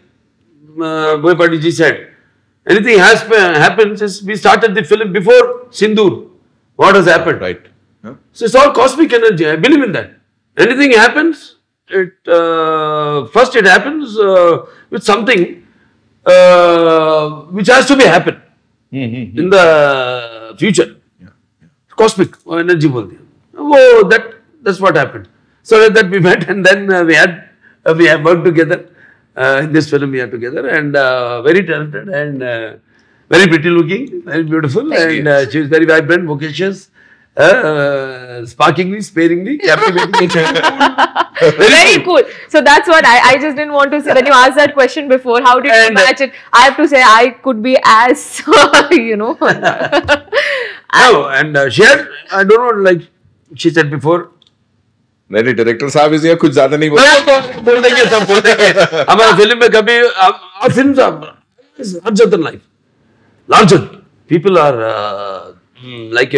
Speaker 2: Boyapati ji said, anything has happened since we started the film before Sindoor. What has happened?
Speaker 1: Right. Huh?
Speaker 2: So it's all cosmic energy. I believe in that. Anything happens, first it happens with something which has to be happen in the future. Cosmic energy बोलते हैं वो, that's what happened. So that we met, and then we have worked together in this film. We are together, and very talented and very pretty looking, very beautiful, and she is very vibrant, vocacious, sparkingly, sparingly, captivating.
Speaker 3: Very cool. So that's what I just didn't want to say. When you asked that question before, how did you match it? I have to say I could be as,
Speaker 2: No, and she had, I don't know, like she said before.
Speaker 1: नहीं director साहब इसलिए कुछ ज्यादा नहीं
Speaker 2: बोल देंगे, सब बोल देंगे। हमारा फिल्म में कभी film larger than life, larger people are like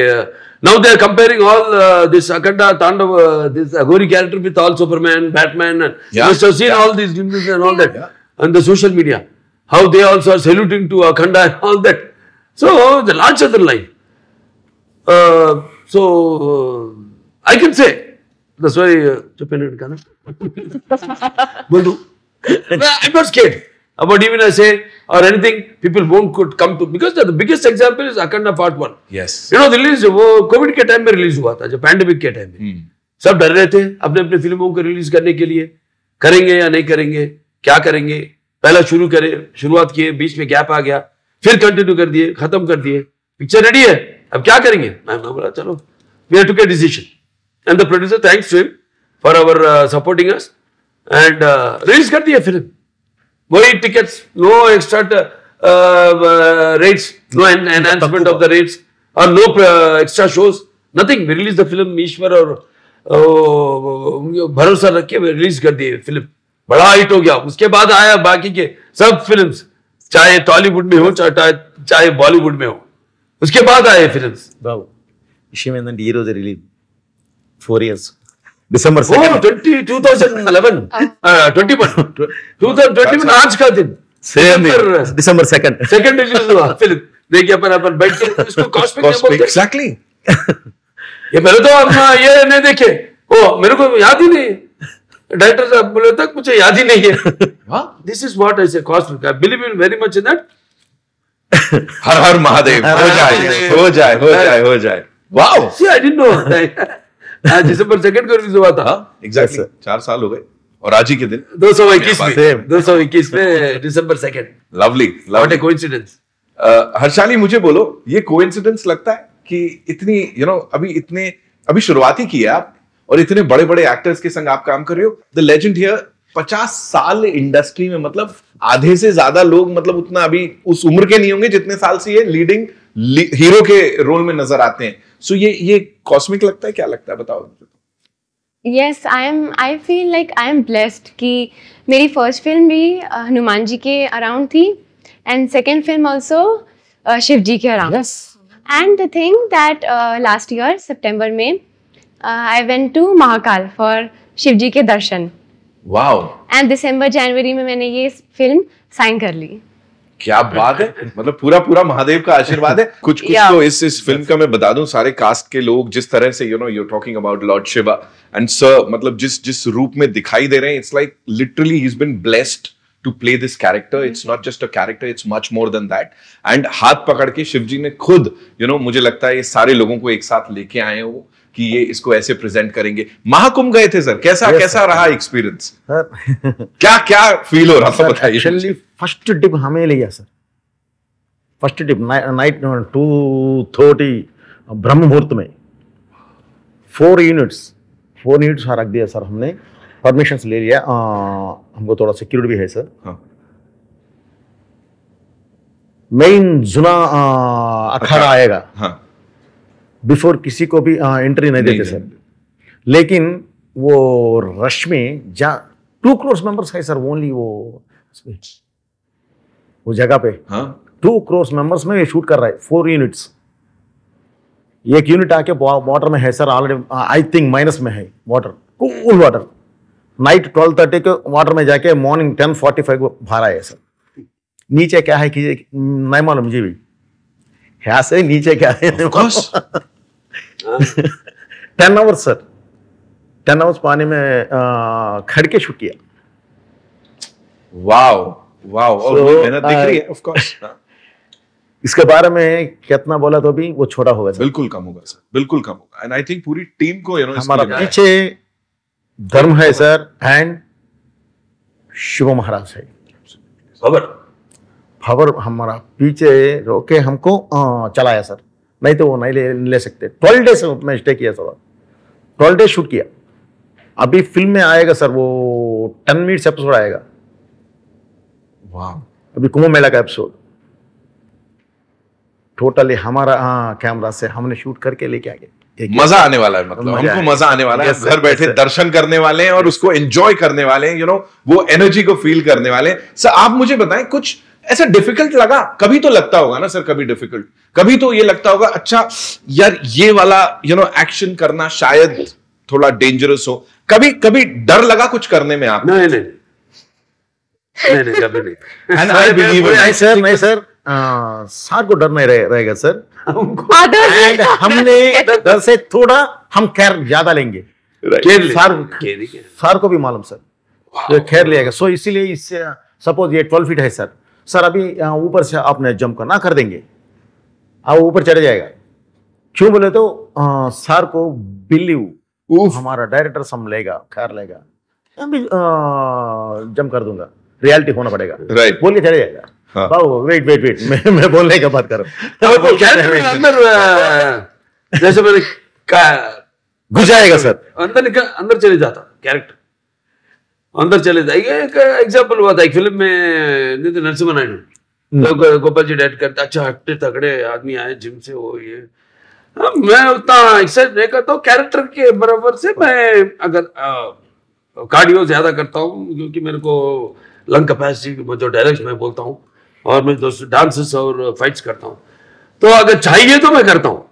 Speaker 2: now they are comparing all this Akhanda Tandav, this Aghori character with all Superman, Batman, and you must have seen all these glimpses and all that on the social media, how they also are saluting to Akhanda and all that. So the larger than life. So I can say that's why I'm not scared about even I say or anything. People won't could come to, because the biggest example is Akhanda Part 1.
Speaker 1: Yes.
Speaker 2: You know, release वो Covid के time में release हुआ था, जब pandemic के time में सब डर रहे थे अपने अपने फिल्मों को रिलीज करने के लिए, करेंगे या नहीं करेंगे, क्या करेंगे। पहला शुरुआत किए, बीच में गैप आ गया, फिर कंटिन्यू कर दिए, खत्म कर दिए, पिक्चर रेडी है, अब क्या करेंगे। मैंने बोला चलो, we have to get decision, and the producer, thanks to him for our supporting us, and release कर दिया फिल्म। वही tickets, no extra rates, no enhancement of the rates, or no extra shows, nothing. We released the film, ईश्वर और भरोसा रख के release कर दिए film, बड़ा हिट हो गया। उसके बाद आया बाकी के सब फिल्म्स, चाहे टॉलीवुड में हो चाहे बॉलीवुड में हो, उसके बाद आए फिल्म्स।
Speaker 5: విషయం ఏంటంటే ఈ రోజు రిలీజ్ 4 years December 2nd
Speaker 2: 2011 2021 आज का दिन
Speaker 5: December 2nd
Speaker 2: रिलीज हुआ फिल्म। देखिए अपन बैठ के इसको कॉस्मिक
Speaker 1: एग्जैक्टली।
Speaker 2: ये मेरे तो ये नहीं देखे, ओ मेरे को याद ही नहीं, डायरेक्टर साहब बोले तक मुझे याद ही नहीं है। This is what I say cosmic. I believe in very much in that.
Speaker 1: Har Har Mahadev, हो जाए हो जाए हो जाए हो जाए। Wow,
Speaker 2: See, I didn't know. दिसंबर 2 को रिलीज हुआ था।
Speaker 1: एग्जैक्टली 4 साल हो गए और आज ही के दिन
Speaker 2: 221
Speaker 1: बात
Speaker 2: में 221 में दिसंबर 2।
Speaker 1: Lovely
Speaker 2: What a coincidence.
Speaker 1: Harshali, मुझे बोलो, ये कोइंसिडेंस लगता है कि इतनी अभी शुरुआत ही की है आप और इतने बड़े बड़े एक्टर्स के संग आप काम कर रहे हो। द लेजेंड हियर 50 साल इंडस्ट्री में, मतलब आधे से ज्यादा लोग मतलब उतना अभी उस उम्र के नहीं होंगे जितने साल से ये लीडिंग हीरो के रोल में नजर आते हैं। सो ये कॉस्मिक लगता है, क्या लगता है, बताओ।
Speaker 4: Yes, I feel like I am blessed कि मेरी फर्स्ट फिल्म भी हनुमान जी के अराउंड थी and second film also Shiv ji के around. And the thing that last year September में I went to Mahakal for Shiv ji के दर्शन।
Speaker 1: वाओ।
Speaker 4: एंड दिसंबर जनवरी में मैंने ये फिल्म साइन कर ली।
Speaker 1: क्या बात है, मतलब पूरा महादेव का आशीर्वाद है। कुछ तो इस फिल्म का मैं बता दूं, सारे कास्ट के लोग जिस तरह से you're talking about Lord Shiva and Sir, मतलब जिस रूप में दिखाई दे रहे हैं, it's like literally he's been blessed to play this character. It's not just a character, it's much more than that. And हाथ पकड़ के शिव जी ने खुद मुझे लगता है ये सारे लोगों को एक साथ लेके आए हैं वो कि ये इसको ऐसे प्रेजेंट करेंगे। महाकुंभ गए थे सर, कैसा रहा एक्सपीरियंस? क्या फील हो रहा था, बताइए।
Speaker 5: एक्चुअली फर्स्ट डिप हमें लिया सर, फर्स्ट डिप नाइट 2:30 ब्रह्म मुहूर्त में 4 यूनिट्स रख दिया सर हमने। परमिशन ले लिया, हमको थोड़ा सिक्योरिटी भी है सर।
Speaker 1: हाँ।
Speaker 5: मेन जुना अखाड़ा आएगा।
Speaker 1: हाँ।
Speaker 5: बिफोर किसी को भी एंट्री नहीं देते सर। लेकिन वो रश में 2 करोड़ मेंबर्स है सर, ओनली वो जगह पे।
Speaker 1: हाँ।
Speaker 5: 2 करोड़ मेंबर्स में ये शूट कर रहा है। 4 यूनिट्स, एक यूनिट आके वाटर में है sir already, I think minus में है वाटर, कूल वाटर। नाइट 12:30 के वाटर में जाके मॉर्निंग 10:45 को बाहर आए सर। नीचे क्या है कि नहीं मालूम मुझे भी, यहाँ से नीचे क्या है। 10 आवर्स सर, 10 आवर्स पानी में खड़ के शूट किया।
Speaker 1: वाओ और मेहनत दिख रही है ऑफ कोर्स।
Speaker 5: इसके बारे में कितना बोला तो भी वो छोटा होगा सर।
Speaker 1: बिल्कुल कम होगा सर, बिल्कुल कम होगा। एंड आई थिंक पूरी टीम को
Speaker 5: हमारा पीछे धर्म है सर एंड शिव महाराज है। खबर हमारा पीछे रोके हमको चलाया सर, नहीं तो वो नहीं ले सकते। 12 डेज में स्टे किया सर, 12 डेज शूट किया। अभी फिल्म में आएगा सर वो 10 मिनट्स एपिसोड आएगा।
Speaker 1: वाह।
Speaker 5: अभी कुंभ मेला का एपिसोड टोटली हमारा कैमरा से हमने शूट करके लेके आ गए।
Speaker 1: मजा आने वाला है, मतलब हमको मजा आने वाला है। घर बैठे दर्शन करने वाले हैं और उसको एंजॉय करने वाले हैं, वो एनर्जी को फील करने वाले हैं। सर आप मुझे बताएं, कुछ ऐसा डिफिकल्ट लगा? कभी तो लगता होगा ना सर, कभी डिफिकल्ट, कभी तो ये लगता होगा अच्छा यार ये वाला एक्शन करना शायद थोड़ा डेंजरस हो। कभी डर लगा कुछ करने में आप?
Speaker 2: नहीं कभी नहीं।
Speaker 5: And I believe नहीं सर, सर को डर नहीं रहेगा सर। And हमने डर से थोड़ा हम केयर ज्यादा लेंगे। सर को भी मालूम सर, केयर लिएगा। सो इसीलिए इससे सपोज ये 12 फीट है सर अभी ऊपर से आपने जंप करना कर देंगे, आप ऊपर चढ़ जाएगा। क्यों बोले तो सर को बिलीव हमारा डायरेक्टर संभलेगा, खैर लेगा, जंप कर दूंगा, रियलिटी होना पड़ेगा।
Speaker 1: राइट।
Speaker 5: बोल के चले जाएगा। बाबू वेट मैं बोलने का बात करो।
Speaker 2: जैसे मैंने
Speaker 5: घुस जाएगा सर,
Speaker 2: अंदर चले जाता कैरेक्टर, अंदर चले जाएगा। एक एग्जाम्पल हुआ था एक फिल्म में, नितिन नरसिम्हा नायडू, तो गोपाल जी डायरेक्ट करते, अच्छा हट्टे तगड़े आदमी आए जिम से, वो ये मैं उतना एक्सरसाइज नहीं करता हूँ कैरेक्टर के बराबर से। मैं अगर कार्डियो ज्यादा करता हूँ क्योंकि मेरे को लंग कैपेसिटी जो डायरेक्ट मैं बोलता हूँ, और मैं डांसेस और फाइट्स करता हूँ। तो अगर चाहिए तो मैं करता हूँ।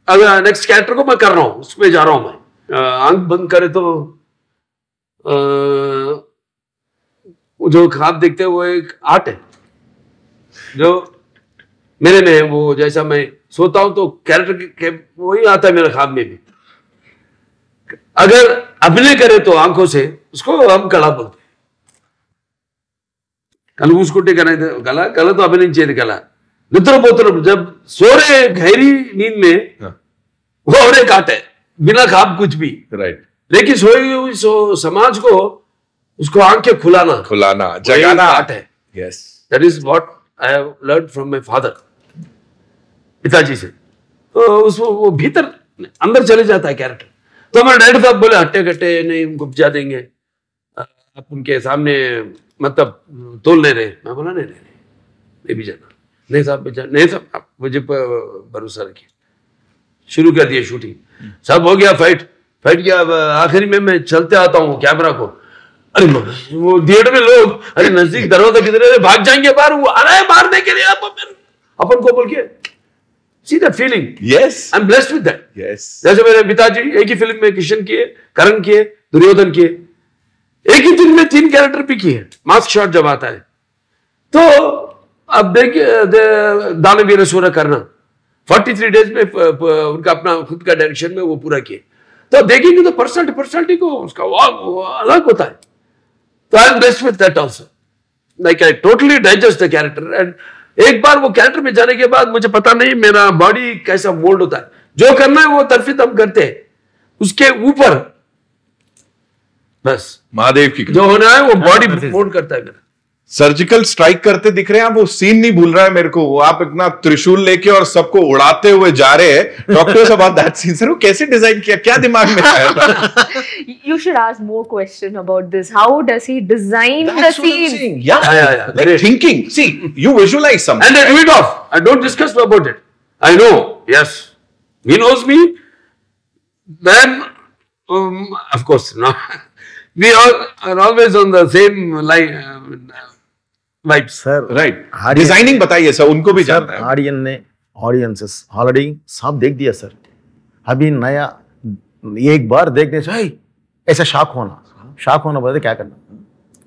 Speaker 2: अगर नेक्स्ट कैरेक्टर को मैं कर रहा हूँ, उसमें जा रहा हूँ मैं, आंख बंद करे तो जो ख्वाब देखते हैं वो एक आर्ट है जो मेरे में है। वो जैसा मैं सोता हूं तो कैरेक्टर के वही आता है मेरे ख्वाब में भी। अगर अभिनय करे तो आंखों से, उसको हम कला बोलते हैं। कल उसको गला तो अभिनय चाहिए कला, निद्रपोत्र जब सो रहे गहरी नींद में वो और एक आर्ट है, बिना खाब कुछ भी।
Speaker 1: राइट।
Speaker 2: लेकिन सोई हुई समाज को उसको आंखें खुलाना जगाना आर्ट है।
Speaker 1: Yes,
Speaker 2: that is what I have learn from my father, पिताजी से। तो उसको वो भीतर अंदर चले जाता है कैरेक्टर। तो हमारे डायरेक्टर साहब बोले हट्टे कट्टे नहीं, उनको उपजा देंगे, आप उनके सामने मतलब तोल ले रहे। मैं बोला नहीं भी जाना, नहीं साहब आप मुझे भरोसा रखिए। शुरू कर दिया शूटिंग, सब हो गया, फाइट किया। आखिरी में मैं चलते आता हूँ कैमरा को, अरे वो थिएटर में लोग अरे नजदीक दरवाजा किधर, भाग जाएंगे बाहर, वो आ रहा है मारने के लिए अपन को बोल के। See that feeling?
Speaker 1: Yes.
Speaker 2: I'm blessed with that.
Speaker 1: Yes.
Speaker 2: जैसे मेरे पिताजी एक ही फिल्म में किशन किए, करण किए, दुर्योधन किए, एक ही दिन में 3 कैरेक्टर भी किए। मास्क शॉट जब आता है तो अब देखिए दानवीर सूर्य करना 43 डेज में उनका अपना खुद का डायरेक्शन में वो पूरा किए। तो देखेंगे तो पर्सनालिटी को उसका वो अलग होता है। तो आई am blessed with that also, like I totally digest the character. And एक बार वो कैरेक्टर में जाने के बाद मुझे पता नहीं मेरा बॉडी कैसा मोल्ड होता है, जो करना है वो तरफित हम करते हैं, उसके ऊपर बस
Speaker 1: महादेव की
Speaker 2: जो होना है वो बॉडी मोल्ड करता है।
Speaker 1: सर्जिकल स्ट्राइक करते दिख रहे हैं आप, वो सीन नहीं भूल रहा है मेरे को। आप इतना त्रिशूल लेके और सबको उड़ाते हुए जा रहे हैं। Doctors about that scene, sir वो कैसे डिजाइन किया, क्या दिमाग में आया था?
Speaker 3: You should ask more question about this. How does he design the
Speaker 1: That's what I'm
Speaker 3: scenes?
Speaker 1: saying. Yeah. Like thinking. See, you visualize something.
Speaker 2: And they do it off. I don't discuss about it. I know. Yes, he knows me. Then, of course, no. We all are always on the same line. Vibes.
Speaker 5: Sir
Speaker 1: Right. Designing बताइए sir, उनको भी जानना है।
Speaker 5: Audiences already सब देख दिया sir. अभी नया एक बार देखने से ऐसा शॉक होना बोलते क्या करना,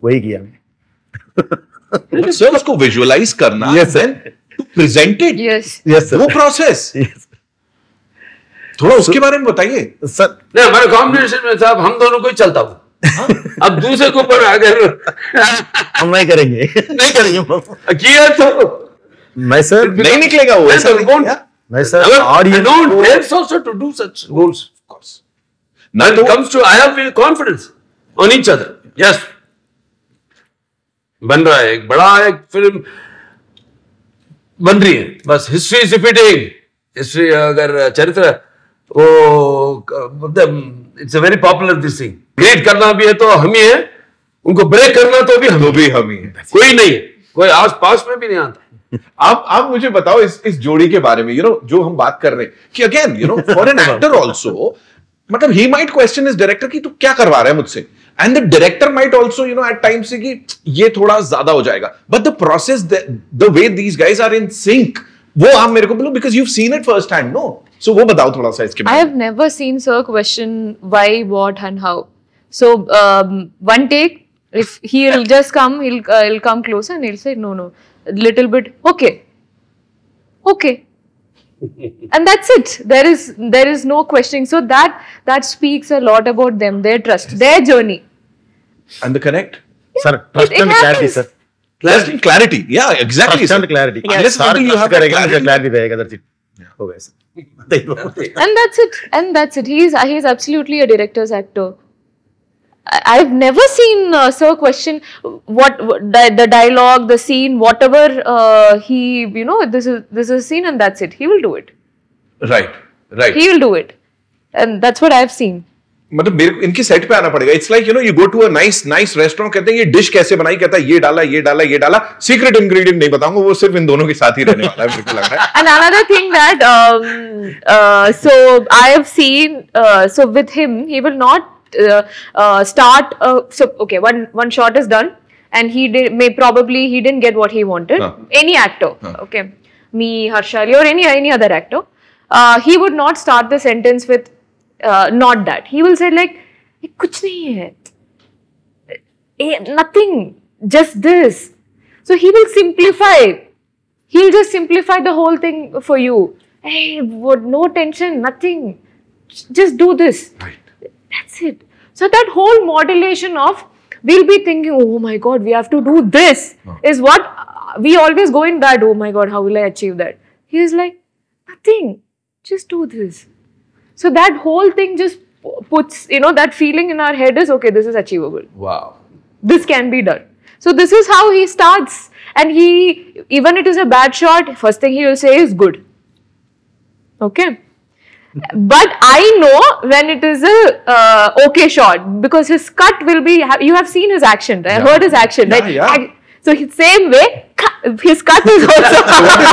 Speaker 5: वही किया मैंने।
Speaker 1: सर उसको विजुअलाइज करना, then to present it.
Speaker 3: Yes.
Speaker 1: वो प्रोसेस थोड़ा उसके बारे में बताइए
Speaker 5: सर।
Speaker 2: नहीं, हमारे कॉम्बिनेशन में साहब हम दोनों को ही चलता हूँ। अब दूसरे को ऊपर अगर
Speaker 5: हम नहीं करेंगे
Speaker 2: किया तो
Speaker 5: मैं सर
Speaker 1: नहीं निकलेगा वो ऐसा
Speaker 5: मैं sir
Speaker 2: audience also to do such roles, of course.
Speaker 1: ना
Speaker 2: When it comes to I have confidence on each other. Yes. बन रहा है एक बड़ा एक फिल्म बन रही है, बस हिस्ट्री इज रिपीटिंग। हिस्ट्री अगर चरित्र वो it's a very popular this thing. Create करना भी है तो हम ही है, उनको ब्रेक करना तो भी हम ही है, कोई नहीं है, कोई आस पास में भी नहीं आता।
Speaker 1: आप मुझे बताओ इस जोड़ी के बारे में, जो हम बात कर रहे हैं कि again for an actor also, मतलब ही माइट क्वेश्चन इस डायरेक्टर की तू क्या करवा रहा है मुझसे, and the director might also at times say कि ये थोड़ा ज्यादा हो जाएगा, but the process the way these guys are in sync, वो आप मेरे को बोलो because you seen it first hand. No, so वो बताओ थोड़ा सा इसके बारे में।
Speaker 3: I have never seen Sir question why, what, and how. So one take, if he'll just come, he'll come closer and he'll say no, a little bit, okay, and that's it. There is no questioning. So that speaks a lot about them, their trust, their journey,
Speaker 1: and the connect.
Speaker 5: Sir, trust and clarity, sir.
Speaker 1: Clarity, yeah, exactly.
Speaker 5: Trust and clarity.
Speaker 1: Unless until you have
Speaker 5: clarity रहेगा, that's it. हो गया sir.
Speaker 3: and that's it. He's absolutely a director's actor. I've never seen Sir question what the dialogue, the scene, whatever he this is a scene and that's it. He will do it.
Speaker 1: Right.
Speaker 3: He will do it, and that's what I've seen.
Speaker 1: मतलब मेरे को इनके set पे आना पड़ेगा। It's like you go to a nice restaurant, कहते हैं ये डिश कैसे बनाई, कहता है ये डाला, सीक्रेट इंग्रेडिएंट नहीं बताऊंगा, वो सिर्फ इन दोनों के साथ ही रहने वाला है, मेरे को लग रहा है।
Speaker 3: And another thing that so I have seen so with him, he will not start so okay, one shot is done and he didn't get what he wanted. Any actor, okay, me, Harshali, or any other actor, he would not start the sentence with not that. He will say like kuch nahi hai, nothing, just this. So he will simplify. He'll just simplify the whole thing for you. Hey, no tension, nothing. Just do this.
Speaker 1: Right.
Speaker 3: That's it. So that whole modulation of, we'll be thinking, oh my God, we have to do this, is what we always go in that, oh my God, how will I achieve that? He is like, nothing, just do this. So that whole thing just puts, that feeling in our head is, okay, this is achievable.
Speaker 2: Wow.
Speaker 3: This can be done. So this is how he starts. And even it is a bad shot, first thing he will say is good. Okay. But I know when it is a okay shot, because his cut will be, you have seen his action, right? I heard his action, right?
Speaker 1: Yeah.
Speaker 3: So same way, his cut is also.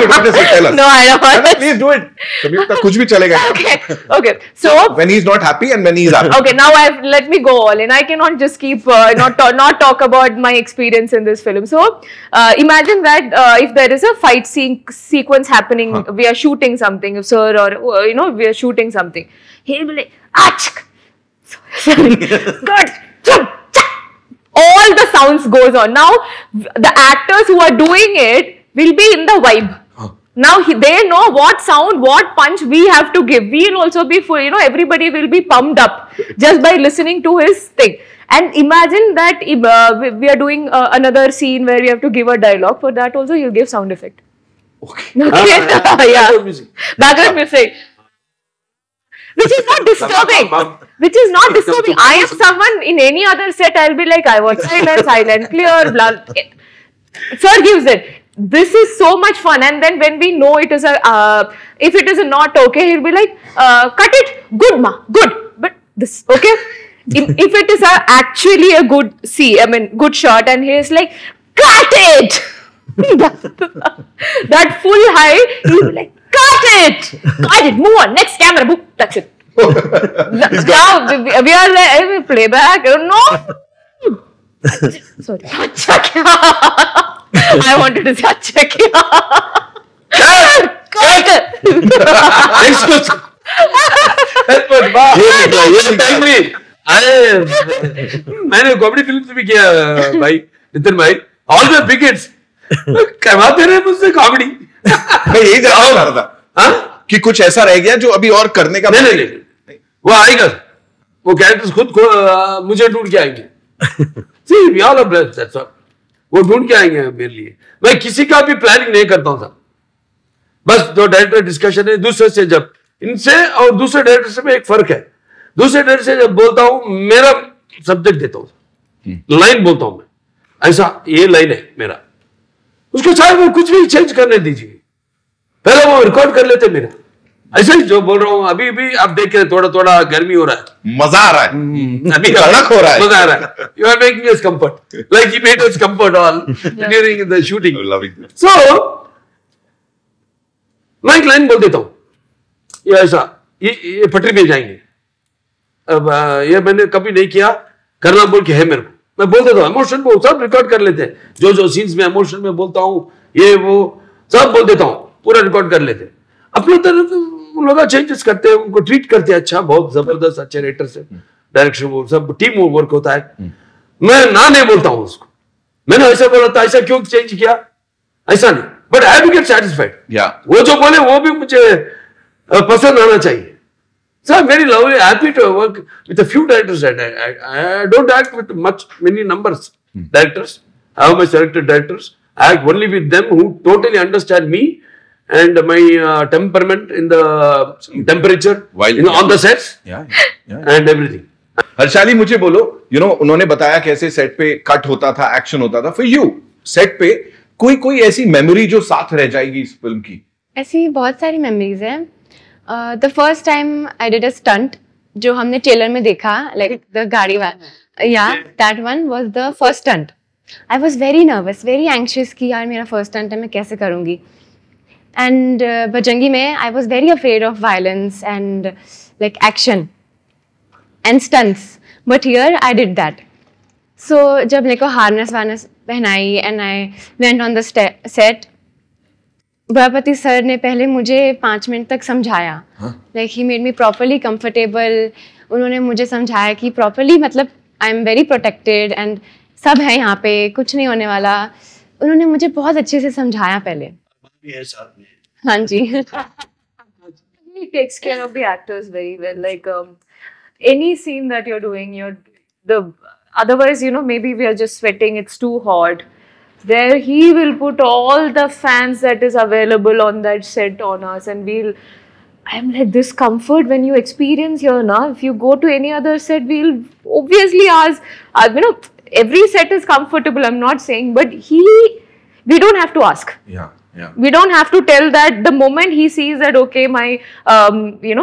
Speaker 1: What does he tell us?
Speaker 3: No, I don't.
Speaker 1: Please do it. कभी तक कुछ भी चलेगा.
Speaker 3: Okay. So
Speaker 1: when he's not happy and when he's happy.
Speaker 3: Okay, now let me go all in. I cannot just keep not talk about my experience in this film. So imagine that if there is a fight sequence happening, we are shooting something, sir, or we are shooting something. He'll be like, achk, good. All the sounds goes on. Now the actors who are doing it will be in the vibe. Now they know what sound, what punch we have to give. We will also be full, everybody will be pumped up just by listening to his thing. And imagine that we are doing another scene where we have to give a dialogue. For that also he'll give sound effect. Okay. Yeah. Background music. Which is not disturbing. Which is not disturbing. I am someone in any other set, I'll be like, I want silent, clear, blah. Sir gives it. This is so much fun. And then when we know it is if it is not okay, he'll be like, cut it, good ma, good. But this, okay? If it is actually a good shot, and he is like, cut it! that full high, he'll be like, cut it, move on, next camera, book, that's it. Now we are like, playback, no. Sorry. I wanted to say, अच्छा क्या?
Speaker 2: Next question. मैंने comedy film से भी किया भाई नितिन भाई. All the big hits करवाते रहे मुझसे कॉमेडी.
Speaker 1: मैं यही जानना चाह रहा था कि कुछ ऐसा रह गया जो अभी और करने का.
Speaker 2: नहीं, वो आएगा. वो कैरेक्टर्स खुद मुझे ढूंढ के आएंगे. See, we all are blessed, that's all. वो ढूंढ के आएंगे मेरे लिए. मैं किसी का भी प्लानिंग नहीं करता हूँ साहब. बस जो डायरेक्टर डिस्कशन है दूसरे से, जब इनसे और दूसरे डायरेक्टर से में एक फर्क है. दूसरे डायरेक्टर से जब बोलता हूँ मेरा सब्जेक्ट देता हूँ, लाइन बोलता हूँ मैं, ऐसा ये लाइन है मेरा, उसको चाहे वो कुछ भी चेंज करने दीजिए. पहले वो रिकॉर्ड कर लेते मेरा. ऐसे ही जो बोल रहा हूँ अभी भी आप देख के थोड़ा गर्मी हो रहा है,
Speaker 1: मजा आ रहा है,
Speaker 2: अभी
Speaker 1: कड़क हो रहा है,
Speaker 2: मजा आ रहा है. You are making us comfort, like you made us comfort all during the shooting. So मैं एक लाइन बोल देता हूँ, ये ऐसा, ये पटरी पे जाएंगे. अब ये मैंने कभी नहीं किया, करना बोल के है मेरे को, मैं बोल देता हूँ. इमोशन वो सब रिकॉर्ड कर लेते हैं, जो सीन्स में इमोशन में बोलता हूँ ये वो सब बोल देता हूँ, पूरा रिकॉर्ड कर लेते हैं. अपने तरफ उन लोग चेंजेस करते हैं, उनको ट्रीट करते हैं अच्छा, बहुत जबरदस्त अच्छे राइटर से, डायरेक्शन वो सब टीम वर्क होता है. मैं ना नहीं बोलता हूँ उसको, मैंने ऐसा बोला था, ऐसा क्यों चेंज किया, ऐसा नहीं, but I will get satisfied. वो जो बोले वो भी मुझे पसंद आना चाहिए. So I'm very lovely, happy to work with a few directors. I don't act with many numbers directors. I have my selected directors. I act only with them who totally understand me and my temperament in the temperature, on the sets, and everything.
Speaker 1: Harshali मुझे बोलो, उन्होंने बताया कैसे set पे cut होता था, action होता था. फॉर यू सेट पे कोई ऐसी मेमोरी जो साथ रह जाएगी इस फिल्म की?
Speaker 4: ऐसी बहुत सारी मेमोरीज हैं. The first time I did a stunt जो हमने ट्रेलर में देखा, लाइक द गाड़ी वाला, या that one was the first stunt. I was very nervous, very anxious कि यार मेरा फर्स्ट स्टंट है, मैं कैसे करूँगी. एंड बजरंगी में I was very afraid of violence and like action and stunts, but here I did that. So जब मेरे को हार्नेस वार्नेस पहनाई and I went on the set, Boyapati sir ने पहले मुझे 5 मिनट तक समझाया, like he made me properly comfortable. उन्होंने मुझे समझाया कि प्रॉपरली, मतलब I am very protected and सब है यहाँ पे, कुछ नहीं होने वाला. उन्होंने मुझे बहुत अच्छे से समझाया पहले. हाँ जी.
Speaker 3: He takes care of the actors very well. Like any scene that you're doing, otherwise maybe we are just sweating, it's too hot. where he will put all the fans that is available on that set on us, and I'm like, this comfort when you experience here now, if you go to any other set, we'll obviously ask, every set is comfortable, I'm not saying, but we don't have to ask.
Speaker 1: Yeah.
Speaker 3: We don't have to tell that. The moment he sees that, okay, my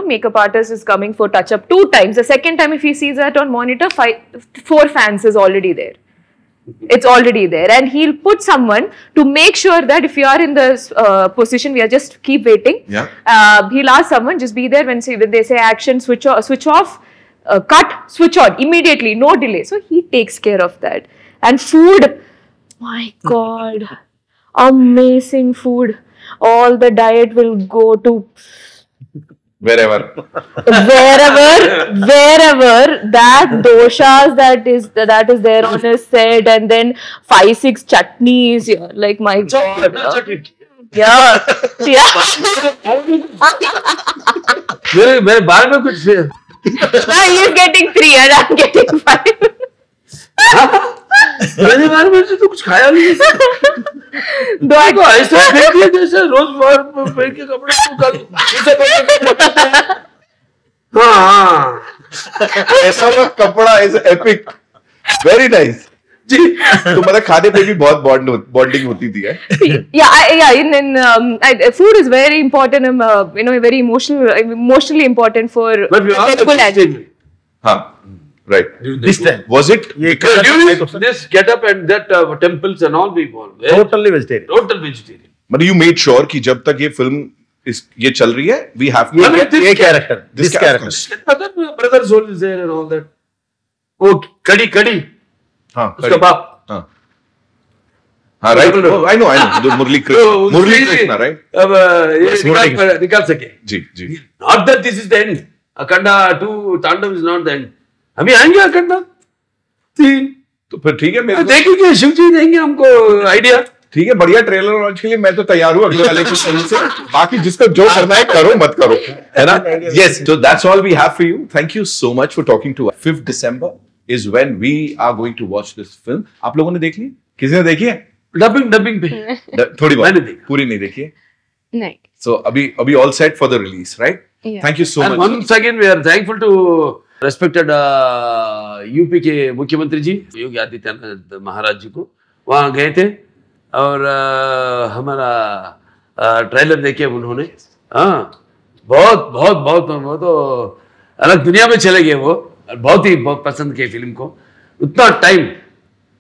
Speaker 3: makeup artist is coming for touch up 2 times, the second time if he sees that on monitor, 4 fans is already there. It's already there, and he'll put someone to make sure that if you are in this position, we are just keep waiting.
Speaker 1: Yeah.
Speaker 3: He'll ask someone, just be there when they say action, switch off, cut, switch on immediately, no delay. So he takes care of that. And food, my God. Amazing food. All the diet will go to
Speaker 1: wherever
Speaker 3: that doshas that is there on his set, and then 5-6 chutneys. Yeah, like my God. Yeah.
Speaker 2: मेरे बारे में कुछ
Speaker 3: he is getting 3 and I'm getting 5.
Speaker 2: मेरे बारे में तो कुछ खाया नहीं। तो ऐसा फेंक दिया जैसे रोज पहन के कपड़े हाँ
Speaker 1: ऐसा ना कपड़ा इज एपिक, वेरी नाइस जी। तो मतलब खाने पे भी बहुत बॉन्डिंग होती थी।
Speaker 3: Food is very important, very emotionally important for people.
Speaker 1: हाँ, right.
Speaker 5: This time
Speaker 1: was it
Speaker 2: this get up and that temples and all people
Speaker 5: totally vegetarian.
Speaker 2: Total vegetarian.
Speaker 1: But you made sure कि जब तक ये film ये चल रही है, we have to
Speaker 5: get this character. This character.
Speaker 2: Brother soul is there and all that. वो कड़ी
Speaker 1: हाँ,
Speaker 2: उसका बाप
Speaker 1: हाँ, right. Oh, I know. जो मुरली कृष्णा, right?
Speaker 2: अब ये निकाल सके।
Speaker 1: जी।
Speaker 2: Not that this is the end. Akhanda 2 Tandav is not the end. अभी आएंगे अखंडा 3,
Speaker 1: तो फिर ठीक है, मेरे
Speaker 2: देखेंगे, शिव जी देंगे हमको आइडिया।
Speaker 1: ठीक है, बढ़िया ट्रेलर लॉन्च के लिए मैं तो तैयार हूँ अगले वाले कुछ समय से। बाकी जिसको जो करना है करो, मत करो, है ना? Yes, so that's all we have for you. Thank you so much for talking to us. 5th December is when we are going to watch this film. आप लोगों ने देख ली? किसी ने देखी है?
Speaker 2: डबिंग पे
Speaker 1: थोड़ी बहुत, पूरी नहीं देखी है?
Speaker 4: नहीं।
Speaker 1: So अभी all set for the release, right?
Speaker 4: Yeah.
Speaker 1: Thank you so much.
Speaker 2: Once again we are thankful to respected UP के मुख्यमंत्री जी योगी आदित्यनाथ महाराज जी को। वहाँ गए थे और हमारा ट्रेलर देखे उन्होंने। हाँ, बहुत वो तो अलग दुनिया में चले गए वो। बहुत पसंद किए फिल्म को। उतना टाइम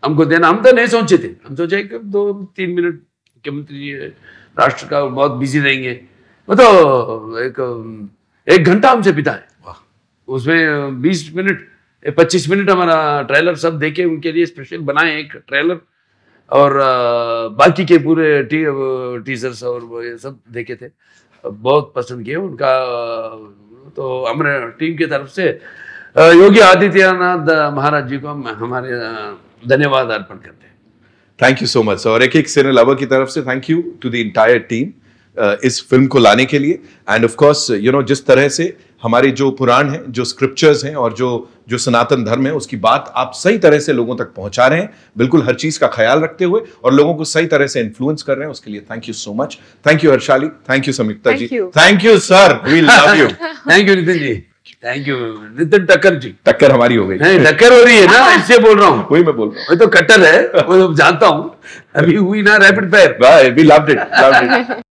Speaker 2: हमको देना, हम तो नहीं सोचे थे। हम सोचे कि 2-3 मिनट मुख्यमंत्री जी राष्ट्र का बहुत बिजी रहेंगे। वो तो 1 घंटा हमसे बिताए। उसमें 20 मिनट 25 मिनट हमारा ट्रेलर सब देखे, उनके लिए स्पेशल बनाए एक ट्रेलर, और बाकी के पूरे टीजर्स और ये सब देखे थे। बहुत पसंद किए उनका। तो हमारे टीम की तरफ से योगी आदित्यनाथ महाराज जी को हम हमारे धन्यवाद अर्पण करते हैं।
Speaker 1: Thank you so much. और एक सिने लवर की तरफ से thank you to the entire team इस फिल्म को लाने के लिए। एंड ऑफ कोर्स जिस तरह से हमारे जो पुराण हैं, जो स्क्रिप्चर्स हैं और जो सनातन धर्म है, उसकी बात आप सही तरह से लोगों तक पहुंचा रहे हैं, बिल्कुल हर चीज का ख्याल रखते हुए, और लोगों को सही तरह से इन्फ्लुएंस कर रहे हैं, उसके लिए thank you so much. Thank you Harshali, thank you Samyukta ji, thank you sir, we love you.
Speaker 2: Thank you Nitin ji, thank you Nitin Takkar ji.
Speaker 1: टक्कर हमारी हो गई,
Speaker 2: नहीं टक्कर हो रही है ना, इससे बोल रहा हूँ।
Speaker 1: वही मैं बोल रहा हूँ,
Speaker 2: वो तो कट्टर है, वो जानता हूँ। अभी हुई ना rapid fire,
Speaker 1: we loved it.